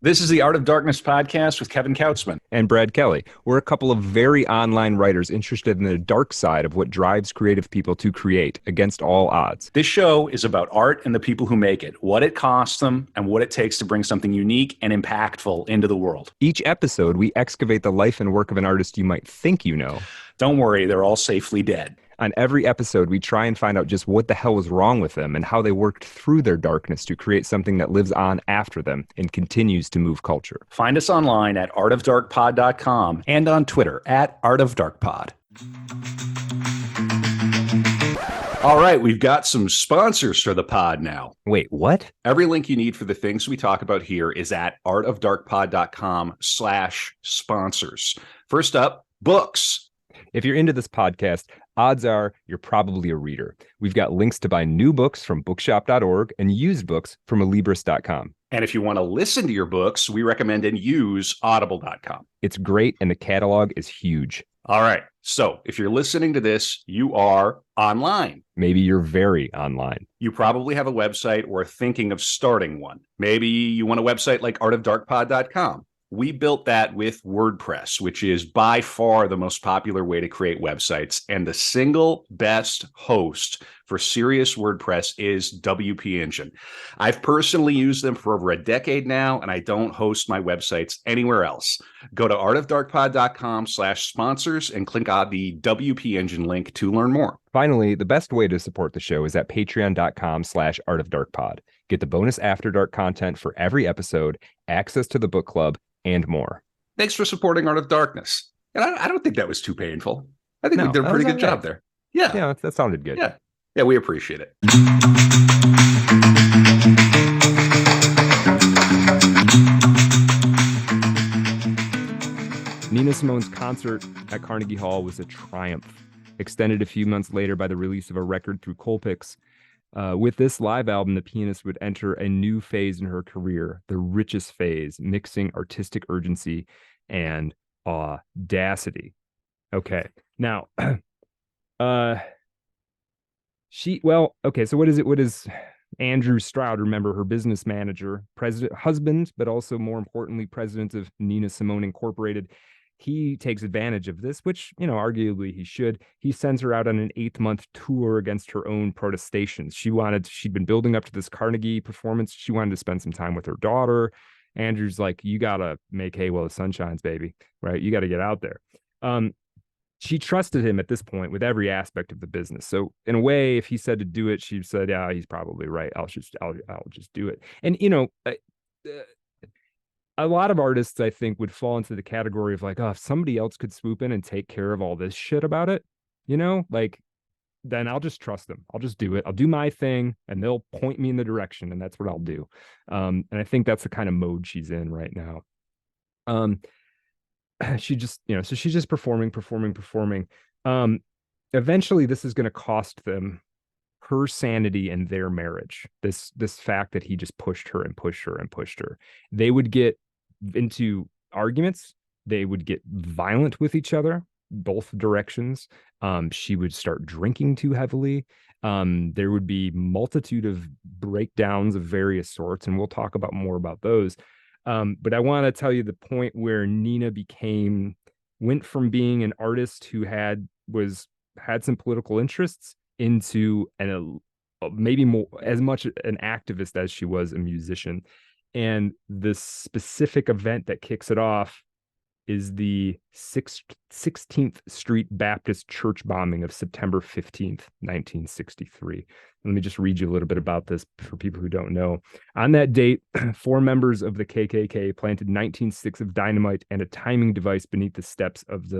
This is the Art of Darkness podcast with Kevin Kautzman. And Brad Kelly. We're a couple of very online writers interested in the dark side of what drives creative people to create against all odds. This show is about art and the people who make it, what it costs them, and what it takes to bring something unique and impactful into the world. Each episode, we excavate the life and work of an artist you might think you know. Don't worry, they're all safely dead. On every episode, we try and find out just what the hell was wrong with them and how they worked through their darkness to create something that lives on after them and continues to move culture. Find us online at artofdarkpod.com and on Twitter at artofdarkpod. All right, we've got some sponsors for the pod now. Wait, what? Every link you need for the things we talk about here is at artofdarkpod.com/sponsors. First up, books. If you're into this podcast, odds are you're probably a reader. We've got links to buy new books from bookshop.org and used books from alibris.com. And if you want to listen to your books, we recommend and use audible.com. It's great, and the catalog is huge. All right. So if you're listening to this, you are online. Maybe you're very online. You probably have a website or are thinking of starting one. Maybe you want a website like artofdarkpod.com. We built that with WordPress, which is by far the most popular way to create websites. And the single best host for serious WordPress is WP Engine. I've personally used them for over a decade now, and I don't host my websites anywhere else. Go to artofdarkpod.com/sponsors and click on the WP Engine link to learn more. Finally, the best way to support the show is at patreon.com/artofdarkpod. Get the bonus After Dark content for every episode, access to the book club, and more. Thanks for supporting Art of Darkness. And I don't think that was too painful. I think we did a pretty good job there. Yeah, that sounded good. Yeah, we appreciate it. Nina Simone's concert at Carnegie Hall was a triumph, extended a few months later by the release of a record through Colpix. With this live album, the pianist would enter a new phase in her career, the richest phase, mixing artistic urgency and audacity. Okay, now, so what is it? What is Andrew Stroud, remember, her business manager, husband, but also more importantly, president of Nina Simone Incorporated. He takes advantage of this, which, arguably he should. He sends her out on an 8-month tour against her own protestations. She'd been building up to this Carnegie performance. She wanted to spend some time with her daughter. Andrew's like, you got to make hay while the sun shines, baby, right? You got to get out there. She trusted him at this point with every aspect of the business. So in a way, if he said to do it, she said, yeah, he's probably right. I'll just do it. And, a lot of artists, I think, would fall into the category of like, oh, if somebody else could swoop in and take care of all this shit about it, then I'll just trust them. I'll just do it. I'll do my thing and they'll point me in the direction, and that's what I'll do. And I think that's the kind of mode she's in right now. She just, so she's just performing. Eventually this is going to cost them her sanity and their marriage. This fact that he just pushed her. They would get into arguments. They would get violent with each other, both directions. She would start drinking too heavily. There would be multitude of breakdowns of various sorts, and we'll talk about more about those. But I want to tell you the point where Nina went from being an artist who had some political interests into maybe more as much an activist as she was a musician. And the specific event that kicks it off is the 16th Street Baptist Church bombing of September 15th, 1963. Let me just read you a little bit about this for people who don't know. On that date, 4 members of the KKK planted 19 sticks of dynamite and a timing device beneath the steps of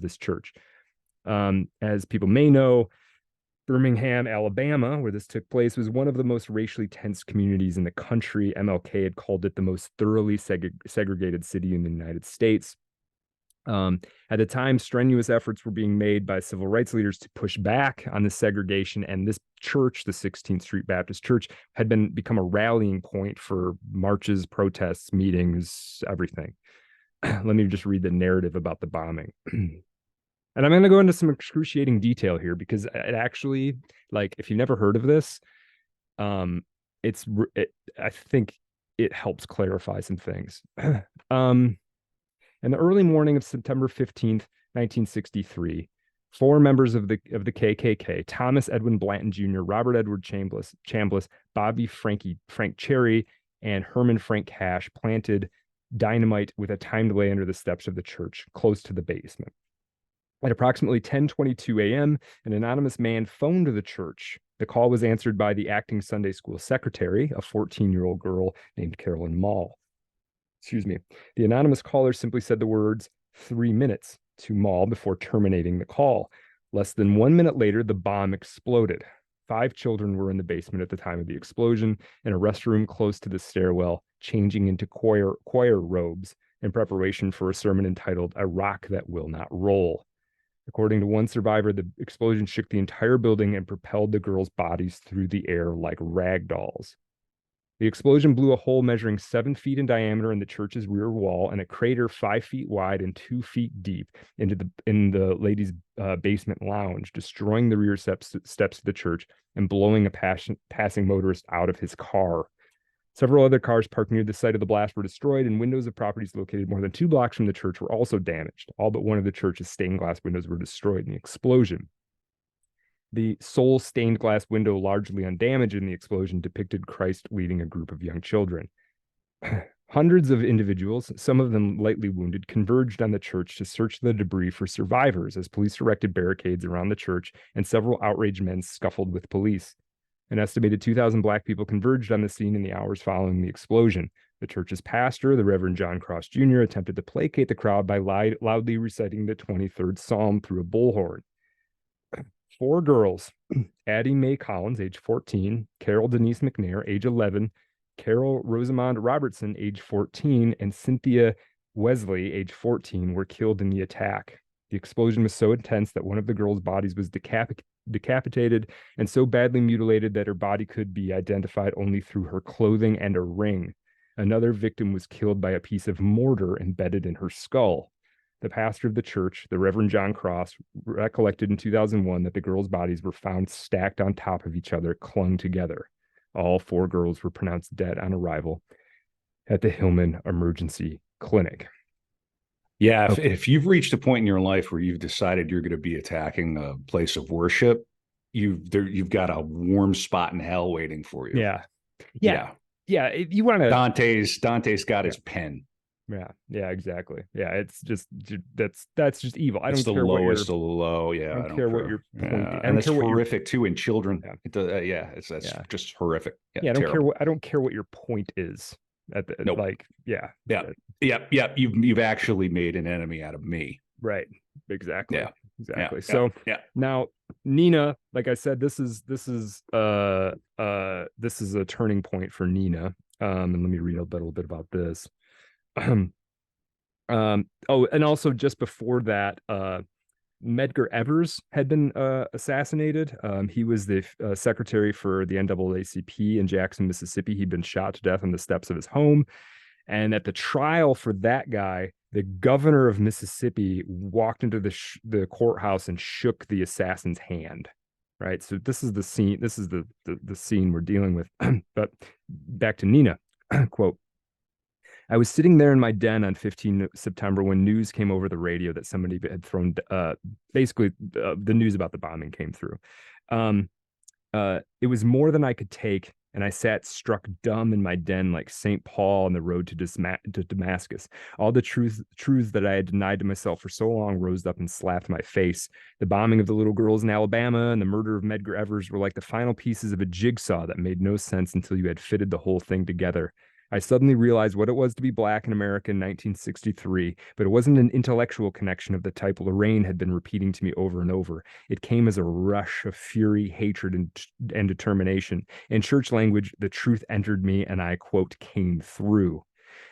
this church. As people may know, Birmingham, Alabama, where this took place, was one of the most racially tense communities in the country. MLK had called it the most thoroughly segregated city in the United States. At the time, strenuous efforts were being made by civil rights leaders to push back on the segregation, and this church, the 16th Street Baptist Church, had become a rallying point for marches, protests, meetings, everything. Let me just read the narrative about the bombing. And I'm going to go into some excruciating detail here because it actually, if you've never heard of this, I think it helps clarify some things. In the early morning of September 15th, 1963, four members of the KKK, Thomas Edwin Blanton Jr., Robert Edward Chambliss, Bobby Frank Cherry, and Herman Frank Cash, planted dynamite with a timed delay under the steps of the church close to the basement. At approximately 10:22 a.m., an anonymous man phoned the church. The call was answered by the acting Sunday school secretary, a 14-year-old girl named Carolyn Mall. Excuse me. The anonymous caller simply said the words 3 minutes to Mall before terminating the call. Less than 1 minute later, the bomb exploded. 5 children were in the basement at the time of the explosion, in a restroom close to the stairwell, changing into choir robes in preparation for a sermon entitled "A Rock That Will Not Roll." According to one survivor, the explosion shook the entire building and propelled the girls' bodies through the air like rag dolls. The explosion blew a hole measuring 7 feet in diameter in the church's rear wall and a crater 5 feet wide and 2 feet deep in the ladies' basement lounge, destroying the rear steps of the church and blowing a passing motorist out of his car. Several other cars parked near the site of the blast were destroyed, and windows of properties located more than 2 blocks from the church were also damaged. All but one of the church's stained glass windows were destroyed in the explosion. The sole stained glass window, largely undamaged in the explosion, depicted Christ leading a group of young children. Hundreds of individuals, some of them lightly wounded, converged on the church to search the debris for survivors as police erected barricades around the church, and several outraged men scuffled with police. An estimated 2,000 Black people converged on the scene in the hours following the explosion. The church's pastor, the Reverend John Cross Jr., attempted to placate the crowd by loudly reciting the 23rd Psalm through a bullhorn. 4 girls, Addie Mae Collins, age 14, Carol Denise McNair, age 11, Carol Rosamond Robertson, age 14, and Cynthia Wesley, age 14, were killed in the attack. The explosion was so intense that one of the girls' bodies was decapitated and so badly mutilated that her body could be identified only through her clothing and a ring. Another victim was killed by a piece of mortar embedded in her skull. The pastor of the church, the Reverend John Cross, recollected in 2001 that the girls' bodies were found stacked on top of each other, clung together. All 4 girls were pronounced dead on arrival at the Hillman Emergency Clinic. Yeah, if you've reached a point in your life where you've decided you're going to be attacking a place of worship, you've got a warm spot in hell waiting for you. Yeah. You want to Dante's got his pen. Yeah, exactly. Yeah, it's just that's just evil. I don't care the what lowest of the low. Yeah, I don't care what your point is. And it's horrific too in children. It's just horrific. Yeah, I don't care what your point is. You've actually made an enemy out of me. Right. Exactly. Yeah. Exactly. Now, Nina, like I said, this is a turning point for Nina. And let me read a little bit about this. And also just before that, Medgar Evers had been assassinated. He was the secretary for the NAACP in Jackson, Mississippi. He'd been shot to death on the steps of his home. And at the trial for that guy, the governor of Mississippi walked into the courthouse and shook the assassin's hand. Right. So this is the scene. This is the scene we're dealing with. But back to Nina. Quote, I was sitting there in my den on 15 September when news came over the radio that somebody had thrown, the news about the bombing came through. It was more than I could take, and I sat struck dumb in my den like St. Paul on the road to Damascus. All the truths that I had denied to myself for so long rose up and slapped my face. The bombing of the little girls in Alabama and the murder of Medgar Evers were like the final pieces of a jigsaw that made no sense until you had fitted the whole thing together. I suddenly realized what it was to be Black in America in 1963, but it wasn't an intellectual connection of the type Lorraine had been repeating to me over and over. It came as a rush of fury, hatred, and determination. In church language, the truth entered me and I, quote, came through.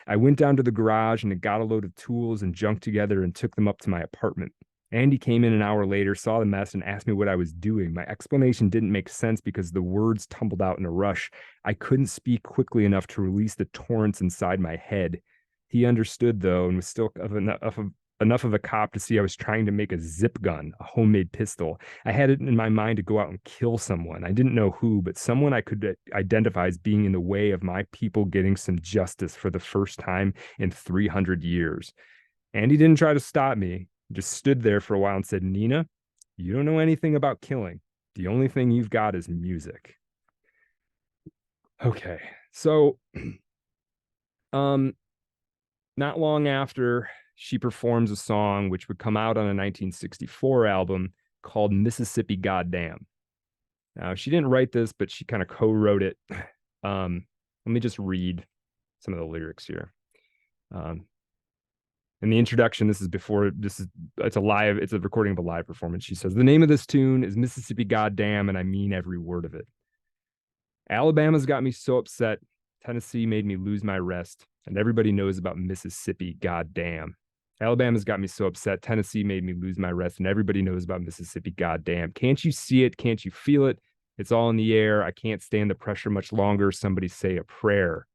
I went down to the garage and got a load of tools and junk together and took them up to my apartment. Andy came in an hour later, saw the mess, and asked me what I was doing. My explanation didn't make sense because the words tumbled out in a rush. I couldn't speak quickly enough to release the torrents inside my head. He understood, though, and was still of enough of a cop to see I was trying to make a zip gun, a homemade pistol. I had it in my mind to go out and kill someone. I didn't know who, but someone I could identify as being in the way of my people getting some justice for the first time in 300 years. And he didn't try to stop me, just stood there for a while and said, Nina, you don't know anything about killing. The only thing you've got is music. Okay. So, not long after, she performs a song which would come out on a 1964 album called Mississippi Goddamn. Now, she didn't write this, but she kind of co-wrote it. Let me just read some of the lyrics here. In the introduction, it's a recording of a live performance. She says, the name of this tune is Mississippi Goddamn, and I mean every word of it. Alabama's got me so upset. Tennessee made me lose my rest. And everybody knows about Mississippi, goddamn. Alabama's got me so upset. Tennessee made me lose my rest. And everybody knows about Mississippi, goddamn. Can't you see it? Can't you feel it? It's all in the air. I can't stand the pressure much longer. Somebody say a prayer.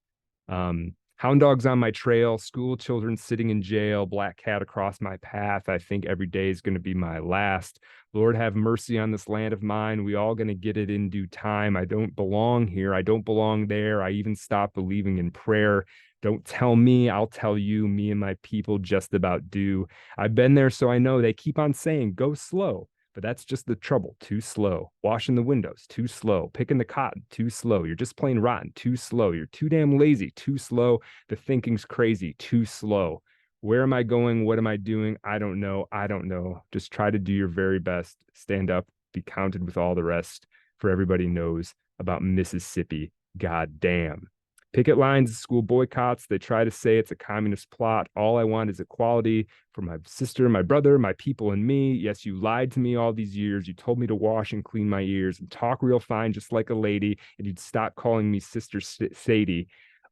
Hound dogs on my trail, school children sitting in jail, black cat across my path. I think every day is going to be my last. Lord, have mercy on this land of mine. We all going to get it in due time. I don't belong here. I don't belong there. I even stopped believing in prayer. Don't tell me, I'll tell you. Me and my people just about do. I've been there, so I know. They keep on saying, go slow. But that's just the trouble. Too slow. Washing the windows. Too slow. Picking the cotton. Too slow. You're just plain rotten. Too slow. You're too damn lazy. Too slow. The thinking's crazy. Too slow. Where am I going? What am I doing? I don't know. I don't know. Just try to do your very best. Stand up. Be counted with all the rest. For everybody knows about Mississippi. God damn. Picket lines, school boycotts. They try to say it's a communist plot. All I want is equality for my sister, my brother, my people, and me. Yes, you lied to me all these years. You told me to wash and clean my ears and talk real fine, just like a lady, and you'd stop calling me Sister Sadie.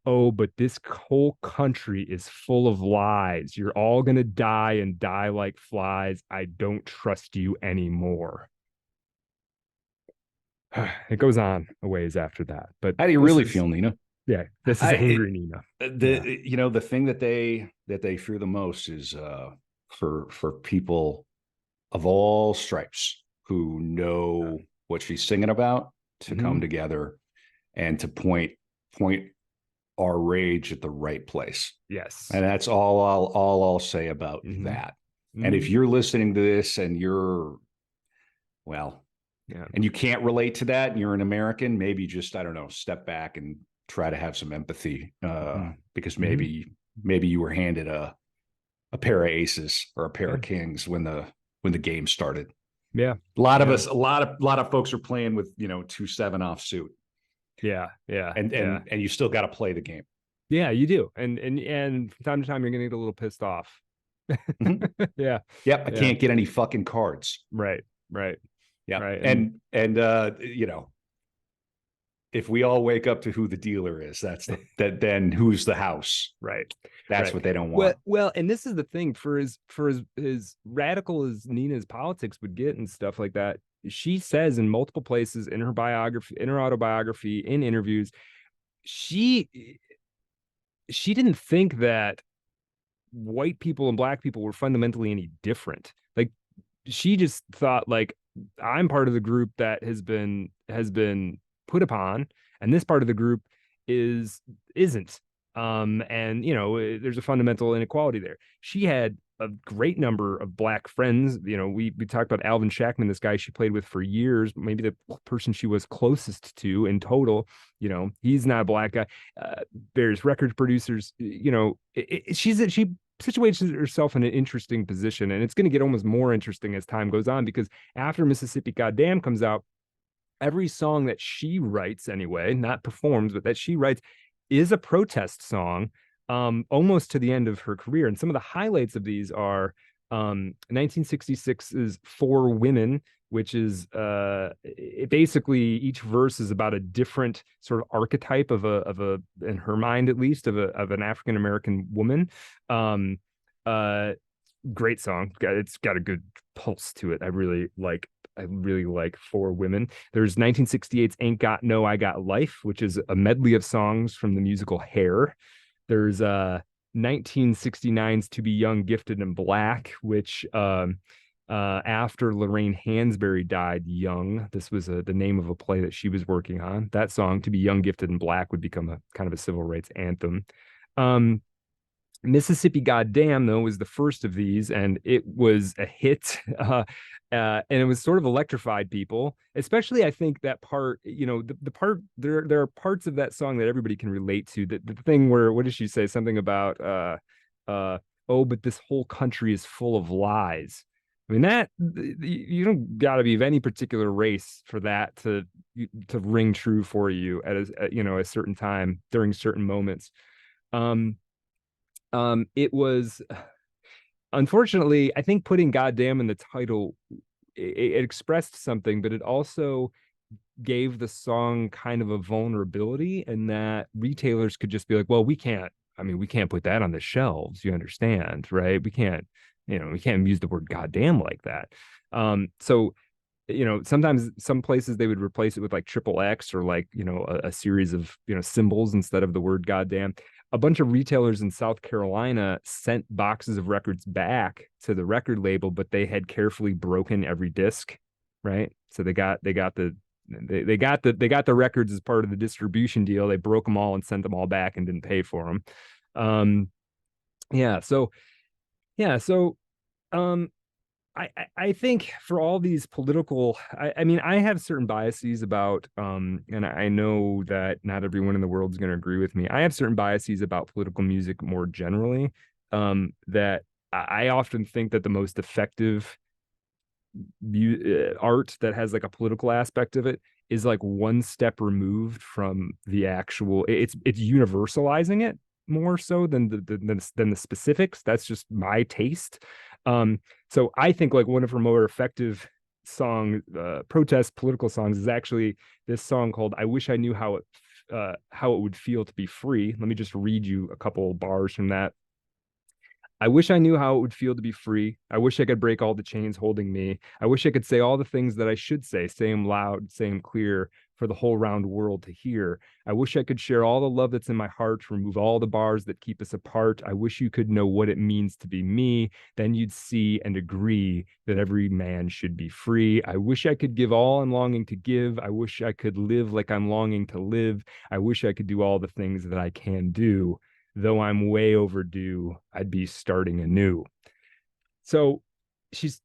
Oh, but this whole country is full of lies. You're all going to die and die like flies. I don't trust you anymore. It goes on a ways after that. But how do you really feel, Nina? Yeah, this is angry Nina. The thing that they fear the most is for people of all stripes who know what she's singing about to come together and to point our rage at the right place. Yes. And that's all I'll say about that. And if you're listening to this and you're, well, and you can't relate to that and you're an American, maybe just, I don't know, step back and try to have some empathy because maybe you were handed a pair of aces or a pair of kings when the game started. Yeah. A lot of folks are playing with, 2-7 offsuit. Yeah. And you still got to play the game. Yeah, you do. And from time to time you're going to get a little pissed off. Yeah. Yep. I can't get any fucking cards. Right. Yeah. Right. And if we all wake up to who the dealer is, then who's the house? Right. That's what they don't want. Well, and this is the thing, for as radical as Nina's politics would get and stuff like that, she says in multiple places in her biography, in her autobiography, in interviews, she didn't think that white people and black people were fundamentally any different. Like, she just thought, like, I'm part of the group that has been put upon, and this part of the group isn't. And there's a fundamental inequality there. She had a great number of black friends. We talked about Alvin Shackman, this guy she played with for years, maybe the person she was closest to in total. He's not a black guy. There's record producers. She situates herself in an interesting position, and it's going to get almost more interesting as time goes on, because after Mississippi Goddamn comes out, every song that she writes, anyway, not performs, but that she writes, is a protest song, almost to the end of her career. And some of the highlights of these are 1966's For Women, which is basically each verse is about a different sort of archetype of a in her mind, at least, of an African American woman. Great song. It's got a good pulse to it. I really like For Women. There's 1968's Ain't Got No, I Got Life, which is a medley of songs from the musical Hair. There's 1969's To Be Young, Gifted, and Black, which after Lorraine Hansberry died young, this was the name of a play that she was working on. That song, To Be Young, Gifted, and Black, would become a kind of a civil rights anthem. Um, Mississippi Goddamn, though, was the first of these, and it was a hit. And it was sort of electrified people, especially I think that part, the part there are parts of that song that everybody can relate to. The thing where, what does she say? Something about uh oh, but this whole country is full of lies. I mean, that you don't got to be of any particular race for that to ring true for you at a certain time during certain moments. Um, it was, unfortunately, I think putting "goddamn" in the title, it expressed something, but it also gave the song kind of a vulnerability, in that retailers could just be like, well, we can't. I mean, we can't put that on the shelves. You understand, right? We can't use the word "goddamn" like that. So sometimes some places they would replace it with like triple X, or like, a series of, symbols instead of the word "goddamn." A bunch of retailers in South Carolina sent boxes of records back to the record label, but they had carefully broken every disc, right? So they got the records as part of the distribution deal. They broke them all and sent them all back and didn't pay for them. Um, yeah, so yeah, so um, I think for all these political, I mean, I have certain biases about, and I know that not everyone in the world is going to agree with me. I have certain biases about political music more generally, that I often think that the most effective art that has like a political aspect of it is like one step removed from the actual. It's universalizing it more so than the specifics. That's just my taste. So I think like one of her more effective protest political songs is actually this song called "I Wish I Knew How It Would Feel to Be Free." Let me just read you a couple of bars from that. "I wish I knew how it would feel to be free. I wish I could break all the chains holding me. I wish I could say all the things that I should say them loud, say them clear, for the whole round world to hear. I wish I could share all the love that's in my heart, remove all the bars that keep us apart. I wish you could know what it means to be me. Then you'd see and agree that every man should be free. I wish I could give all I'm longing to give. I wish I could live like I'm longing to live. I wish I could do all the things that I can do. Though I'm way overdue, I'd be starting anew." So she's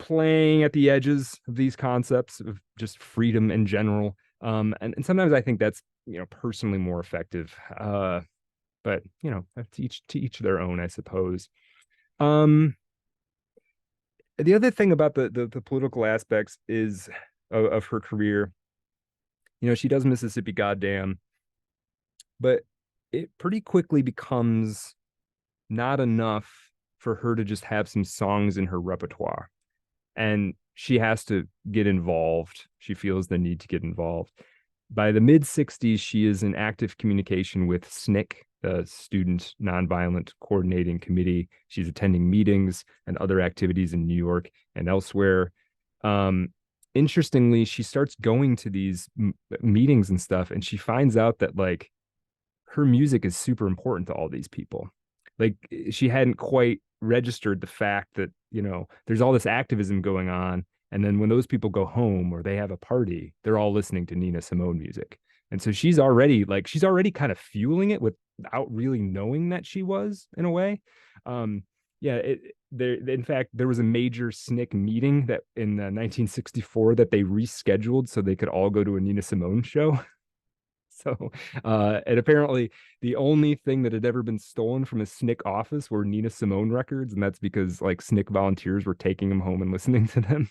playing at the edges of these concepts of just freedom in general. And sometimes I think that's, personally more effective. But to each their own, I suppose. Um, the other thing about the political aspects is of her career, she does Mississippi Goddamn, but it pretty quickly becomes not enough for her to just have some songs in her repertoire. And she has to get involved. She feels the need to get involved. By the mid 60s, she is in active communication with SNCC, the Student Nonviolent Coordinating Committee. She's attending meetings and other activities in New York and elsewhere. Interestingly, she starts going to these meetings and stuff, and she finds out that like her music is super important to all these people. Like, she hadn't quite registered the fact that, there's all this activism going on. And then when those people go home or they have a party, they're all listening to Nina Simone music. And so she's already kind of fueling it without really knowing that she was, in a way. Yeah, in fact, there was a major SNCC meeting that in 1964 that they rescheduled so they could all go to a Nina Simone show. So, and apparently the only thing that had ever been stolen from a SNCC office were Nina Simone records, and that's because like SNCC volunteers were taking them home and listening to them.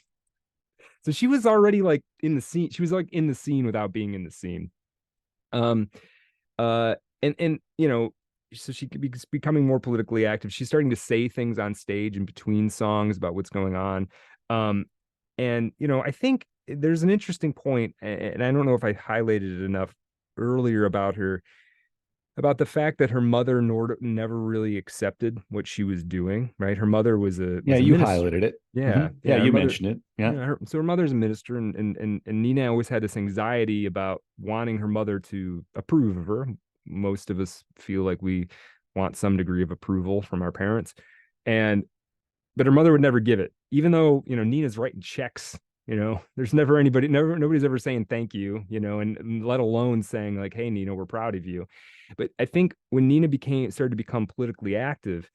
So she was already like in the scene. She was like in the scene without being in the scene. Um, and so she could be becoming more politically active. She's starting to say things on stage in between songs about what's going on. And I think there's an interesting point, and I don't know if I highlighted it enough earlier about the fact that her mother never really accepted what she was doing. Right, her mother was a Yeah, was a you minister. highlighted it. Yeah, Yeah, yeah, her you mother. mentioned it. Yeah. Yeah, so her mother's a minister, and Nina always had this anxiety about wanting her mother to approve of her. Most of us feel like we want some degree of approval from our parents. But her mother would never give it, even though, Nina's writing checks. There's never nobody's ever saying thank you, and let alone saying like, hey, Nina, we're proud of you. But I think when Nina started to become politically active,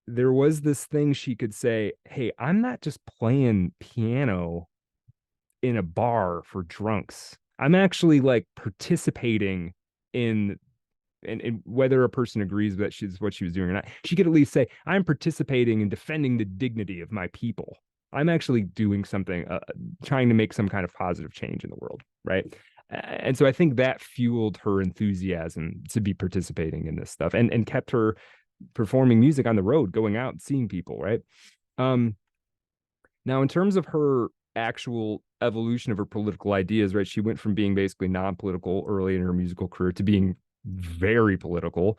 there was this thing she could say, hey, I'm not just playing piano in a bar for drunks. I'm actually like participating in and whether a person agrees that she's what she was doing or not, she could at least say, I'm participating in defending the dignity of my people. I'm actually doing something, trying to make some kind of positive change in the world, right? And so I think that fueled her enthusiasm to be participating in this stuff, and kept her performing music on the road, going out and seeing people, right? Now, in terms of her actual evolution of her political ideas, right, she went from being basically non-political early in her musical career to being very political,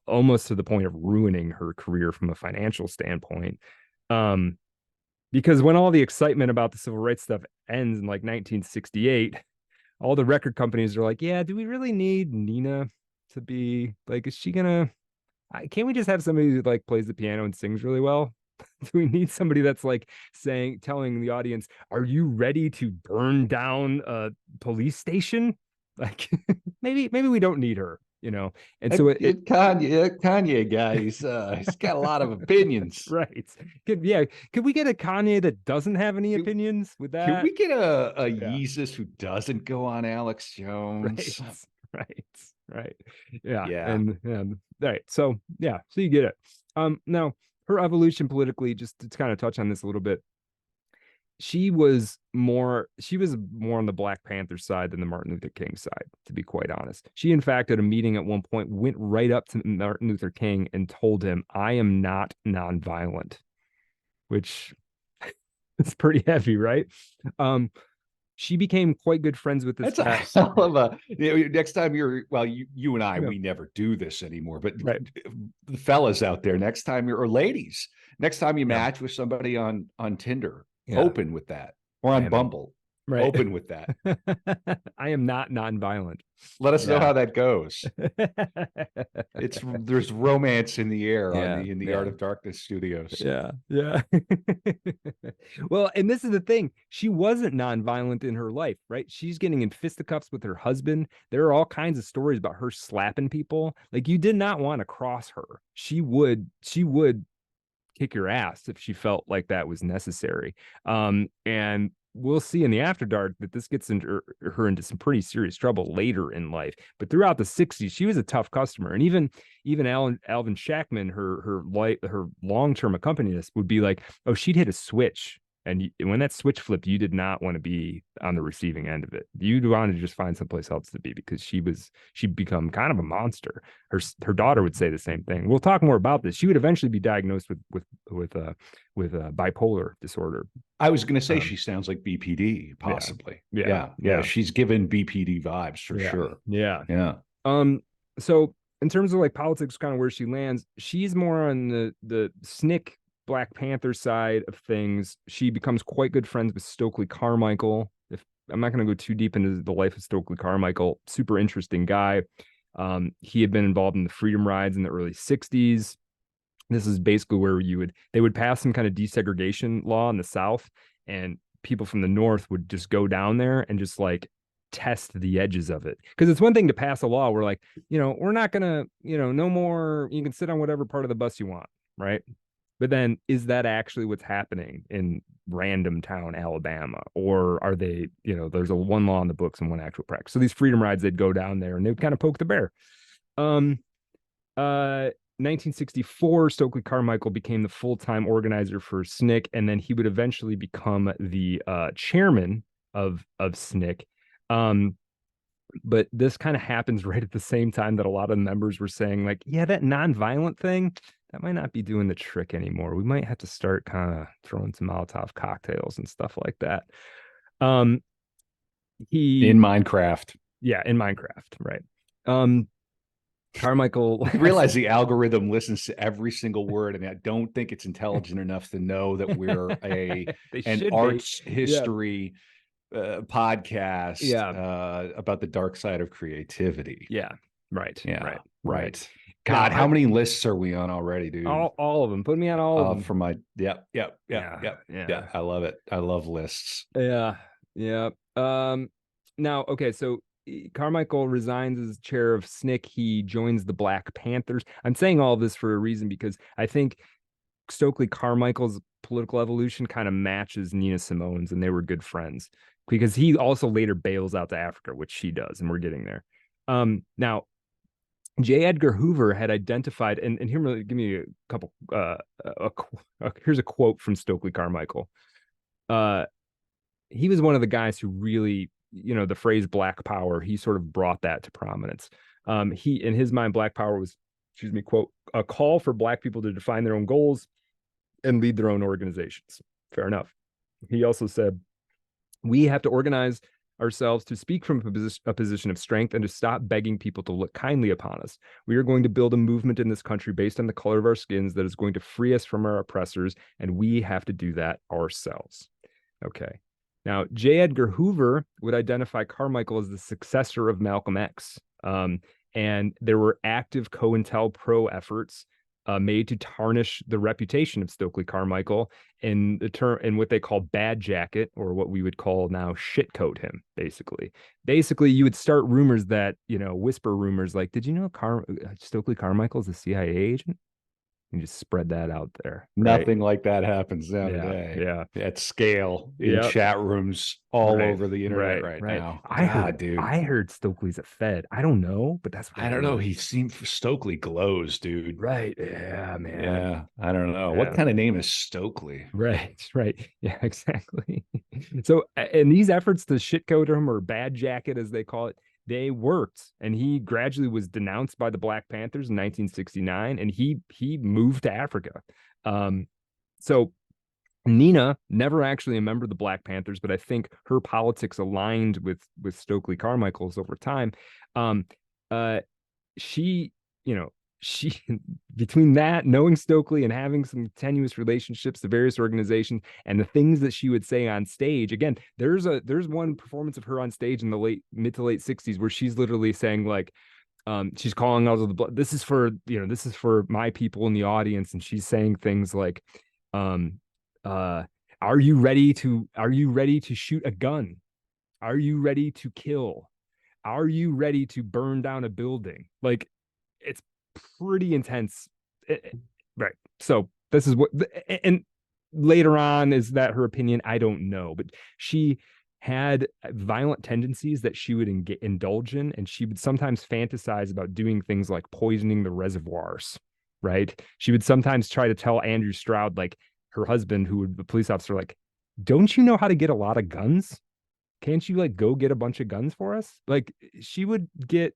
almost to the point of ruining her career from a financial standpoint. Because when all the excitement about the civil rights stuff ends in like 1968, all the record companies are like, yeah, do we really need Nina to be like, is she gonna, can't we just have somebody who like plays the piano and sings really well? Do we need somebody that's like telling the audience, are you ready to burn down a police station? Like maybe we don't need her, And so Kanye guy, he's got a lot of opinions. right. Could we get a Kanye that doesn't have any opinions with that? Can we get a Yeah. Yeezus who doesn't go on Alex Jones? Right. Yeah. Yeah. And right. So yeah, so you get it. Now her evolution politically, just to kind of touch on this a little bit, she was more on the Black Panther side than the Martin Luther King side, to be quite honest. She, in fact, at a meeting at one point, went right up to Martin Luther King and told him, I am not nonviolent, which is pretty heavy, right? She became quite good friends with this guy. That's a hell of a, next time you and I, we never do this anymore, but the fellas out there, next time or ladies, next time you match with somebody on Tinder, open with that, or on Bumble, open with that. I am not nonviolent. Let us know how that goes. There's romance in the air in the Art of Darkness studios. Yeah. Well, and this is the thing. She wasn't nonviolent in her life, right? She's getting in fisticuffs with her husband. There are all kinds of stories about her slapping people. Like, you did not want to cross her. She would kick your ass if she felt like that was necessary. And we'll see in the After Dark that this gets her into some pretty serious trouble later in life. But throughout the 60s, she was a tough customer. And even Alvin Shackman, her long-term accompanist, would be like, oh, she'd hit a switch. And when that switch flipped, you did not want to be on the receiving end of it. You'd want to just find someplace else to be, because she'd become kind of a monster. Her daughter would say the same thing. We'll talk more about this. She would eventually be diagnosed with bipolar disorder. I was going to say she sounds like BPD, possibly. Yeah. She's given BPD vibes for sure. Yeah. So in terms of like politics, kind of where she lands, she's more on the SNCC Black Panther side of things. She becomes quite good friends with Stokely Carmichael. I'm not going to go too deep into the life of Stokely Carmichael, super interesting guy. He had been involved in the freedom rides in the early 60s. This is basically where they would pass some kind of desegregation law in the South, and people from the North would just go down there and just like test the edges of it. Because it's one thing to pass a law where like, we're not going to, no more, you can sit on whatever part of the bus you want, right? But then, is that actually what's happening in random town, Alabama? Or are they, there's one law in the books and one actual practice. So these freedom rides, they'd go down there and they'd kind of poke the bear. 1964, Stokely Carmichael became the full-time organizer for SNCC, and then he would eventually become the chairman of SNCC. But this kind of happens right at the same time that a lot of members were saying, like, yeah, that nonviolent thing, that might not be doing the trick anymore. We might have to start kind of throwing some Molotov cocktails and stuff like that. In Minecraft. Yeah, in Minecraft, right. Carmichael. I realize the algorithm listens to every single word, and I don't think it's intelligent enough to know that we're an arts history podcast about the dark side of creativity. Yeah. Right. God, how many lists are we on already, dude? All of them. Put me on all of them. For my Yeah, yeah. I love it. I love lists. yeah, yeah. Now, okay, so Carmichael resigns as chair of SNCC. He joins the Black Panthers. I'm saying all of this for a reason because I think Stokely Carmichael's political evolution kind of matches Nina Simone's, and they were good friends because he also later bails out to Africa, which she does, and we're getting there. Now, J. Edgar Hoover had identified, and here, give me a couple. Here's a quote from Stokely Carmichael. He was one of the guys who really, the phrase Black Power, he sort of brought that to prominence. He, in his mind, Black Power was, excuse me, quote, a call for Black people to define their own goals and lead their own organizations. Fair enough. He also said, we have to organize ourselves to speak from a position of strength and to stop begging people to look kindly upon us. We are going to build a movement in this country based on the color of our skins that is going to free us from our oppressors, and we have to do that ourselves. Okay. Now, J. Edgar Hoover would identify Carmichael as the successor of Malcolm X. And there were active COINTELPRO efforts made to tarnish the reputation of Stokely Carmichael in the term in what they call bad jacket, or what we would call now shitcoat him. Basically, you would start rumors that, whisper rumors like, "Did you know Stokely Carmichael is a CIA agent?" You just spread that out there. Right? Nothing like that happens now today. Yeah. At scale in chat rooms all over the internet right now. I heard Stokely's a Fed. I don't know, but that's what I don't know. He seemed Stokely glows, dude. Right. Yeah, man. Yeah. I don't know. Yeah. What kind of name is Stokely? Right. Yeah, exactly. So, and these efforts to shitcoat him, or bad jacket as they call it, they worked, and he gradually was denounced by the Black Panthers in 1969, and he moved to Africa. So Nina, never actually a member of the Black Panthers, but I think her politics aligned with Stokely Carmichael's over time. She, she between that, knowing Stokely and having some tenuous relationships to various organizations, and the things that she would say on stage. Again, there's one performance of her on stage in the mid to late 60s where she's literally saying, like, she's calling out of the blood, this is for my people in the audience, and she's saying things like, are you ready to shoot a gun? Are you ready to kill? Are you ready to burn down a building? Like, it's pretty intense. Right. So this is what, and later on, is that her opinion? I don't know, but she had violent tendencies that she would indulge in, and she would sometimes fantasize about doing things like poisoning the reservoirs. Right. She would sometimes try to tell Andrew Stroud, like, her husband, who would the police officer, like, don't you know how to get a lot of guns? Can't you, like, go get a bunch of guns for us? Like, it would get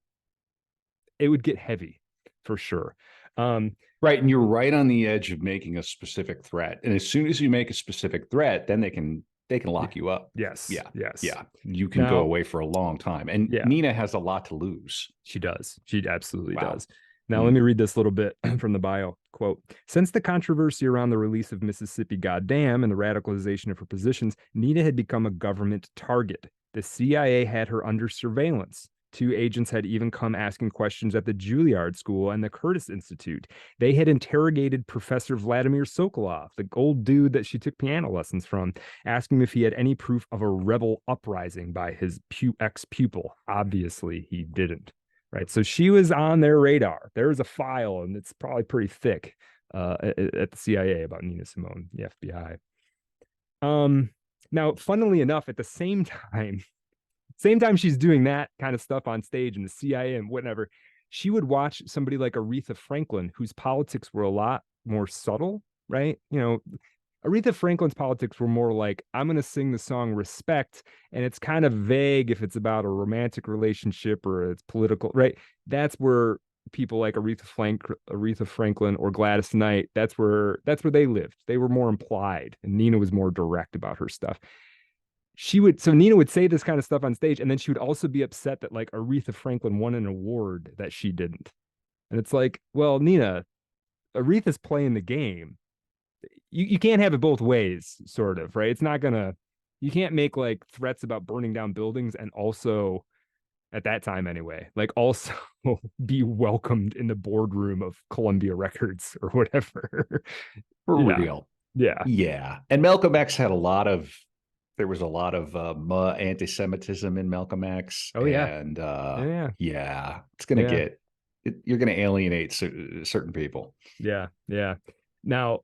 heavy for sure. Right. And you're right on the edge of making a specific threat. And as soon as you make a specific threat, then they can lock you up. Yes. Yeah. Yes. Yeah. You can go away for a long time. And Nina has a lot to lose. She does. She absolutely does. Now, let me read this little bit from the bio. Quote, since the controversy around the release of Mississippi Goddamn and the radicalization of her positions, Nina had become a government target. The CIA had her under surveillance. 2 agents had even come asking questions at the Juilliard School and the Curtis Institute. They had interrogated Professor Vladimir Sokolov, the old dude that she took piano lessons from, asking him if he had any proof of a rebel uprising by his ex-pupil. Obviously, he didn't. Right. So she was on their radar. There's a file, and it's probably pretty thick at the CIA about Nina Simone, the FBI. Now, funnily enough, at the same time she's doing that kind of stuff on stage in the CIA and whatever, she would watch somebody like Aretha Franklin, whose politics were a lot more subtle, right? Aretha Franklin's politics were more like, I'm going to sing the song Respect, and it's kind of vague if it's about a romantic relationship or it's political, right? That's where people like Aretha Franklin or Gladys Knight, that's where they lived. They were more implied, and Nina was more direct about her stuff. So Nina would say this kind of stuff on stage, and then she would also be upset that, like, Aretha Franklin won an award that she didn't. And it's like, well, Nina, Aretha's playing the game. You can't have it both ways, sort of, right? It's not gonna, you can't make, like, threats about burning down buildings and also, at that time anyway, like, also be welcomed in the boardroom of Columbia Records or whatever. For Yeah. real. Yeah. Yeah. And Malcolm X had there was a lot of anti-Semitism in Malcolm X. Oh yeah. And Yeah. yeah, Yeah. you're going to alienate certain people. Yeah. Yeah. Now,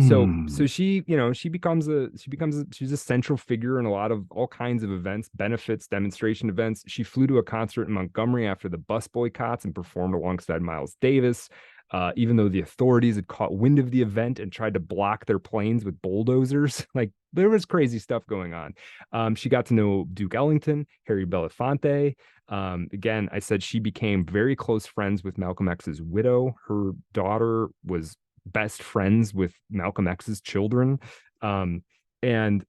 so Hmm. she, she's a central figure in a lot of all kinds of events, benefits, demonstration events. She flew to a concert in Montgomery after the bus boycotts and performed alongside Miles Davis. Even though the authorities had caught wind of the event and tried to block their planes with bulldozers, like there was crazy stuff going on. She got to know Duke Ellington, Harry Belafonte. Again, I said she became very close friends with Malcolm X's widow. Her daughter was best friends with Malcolm X's children. And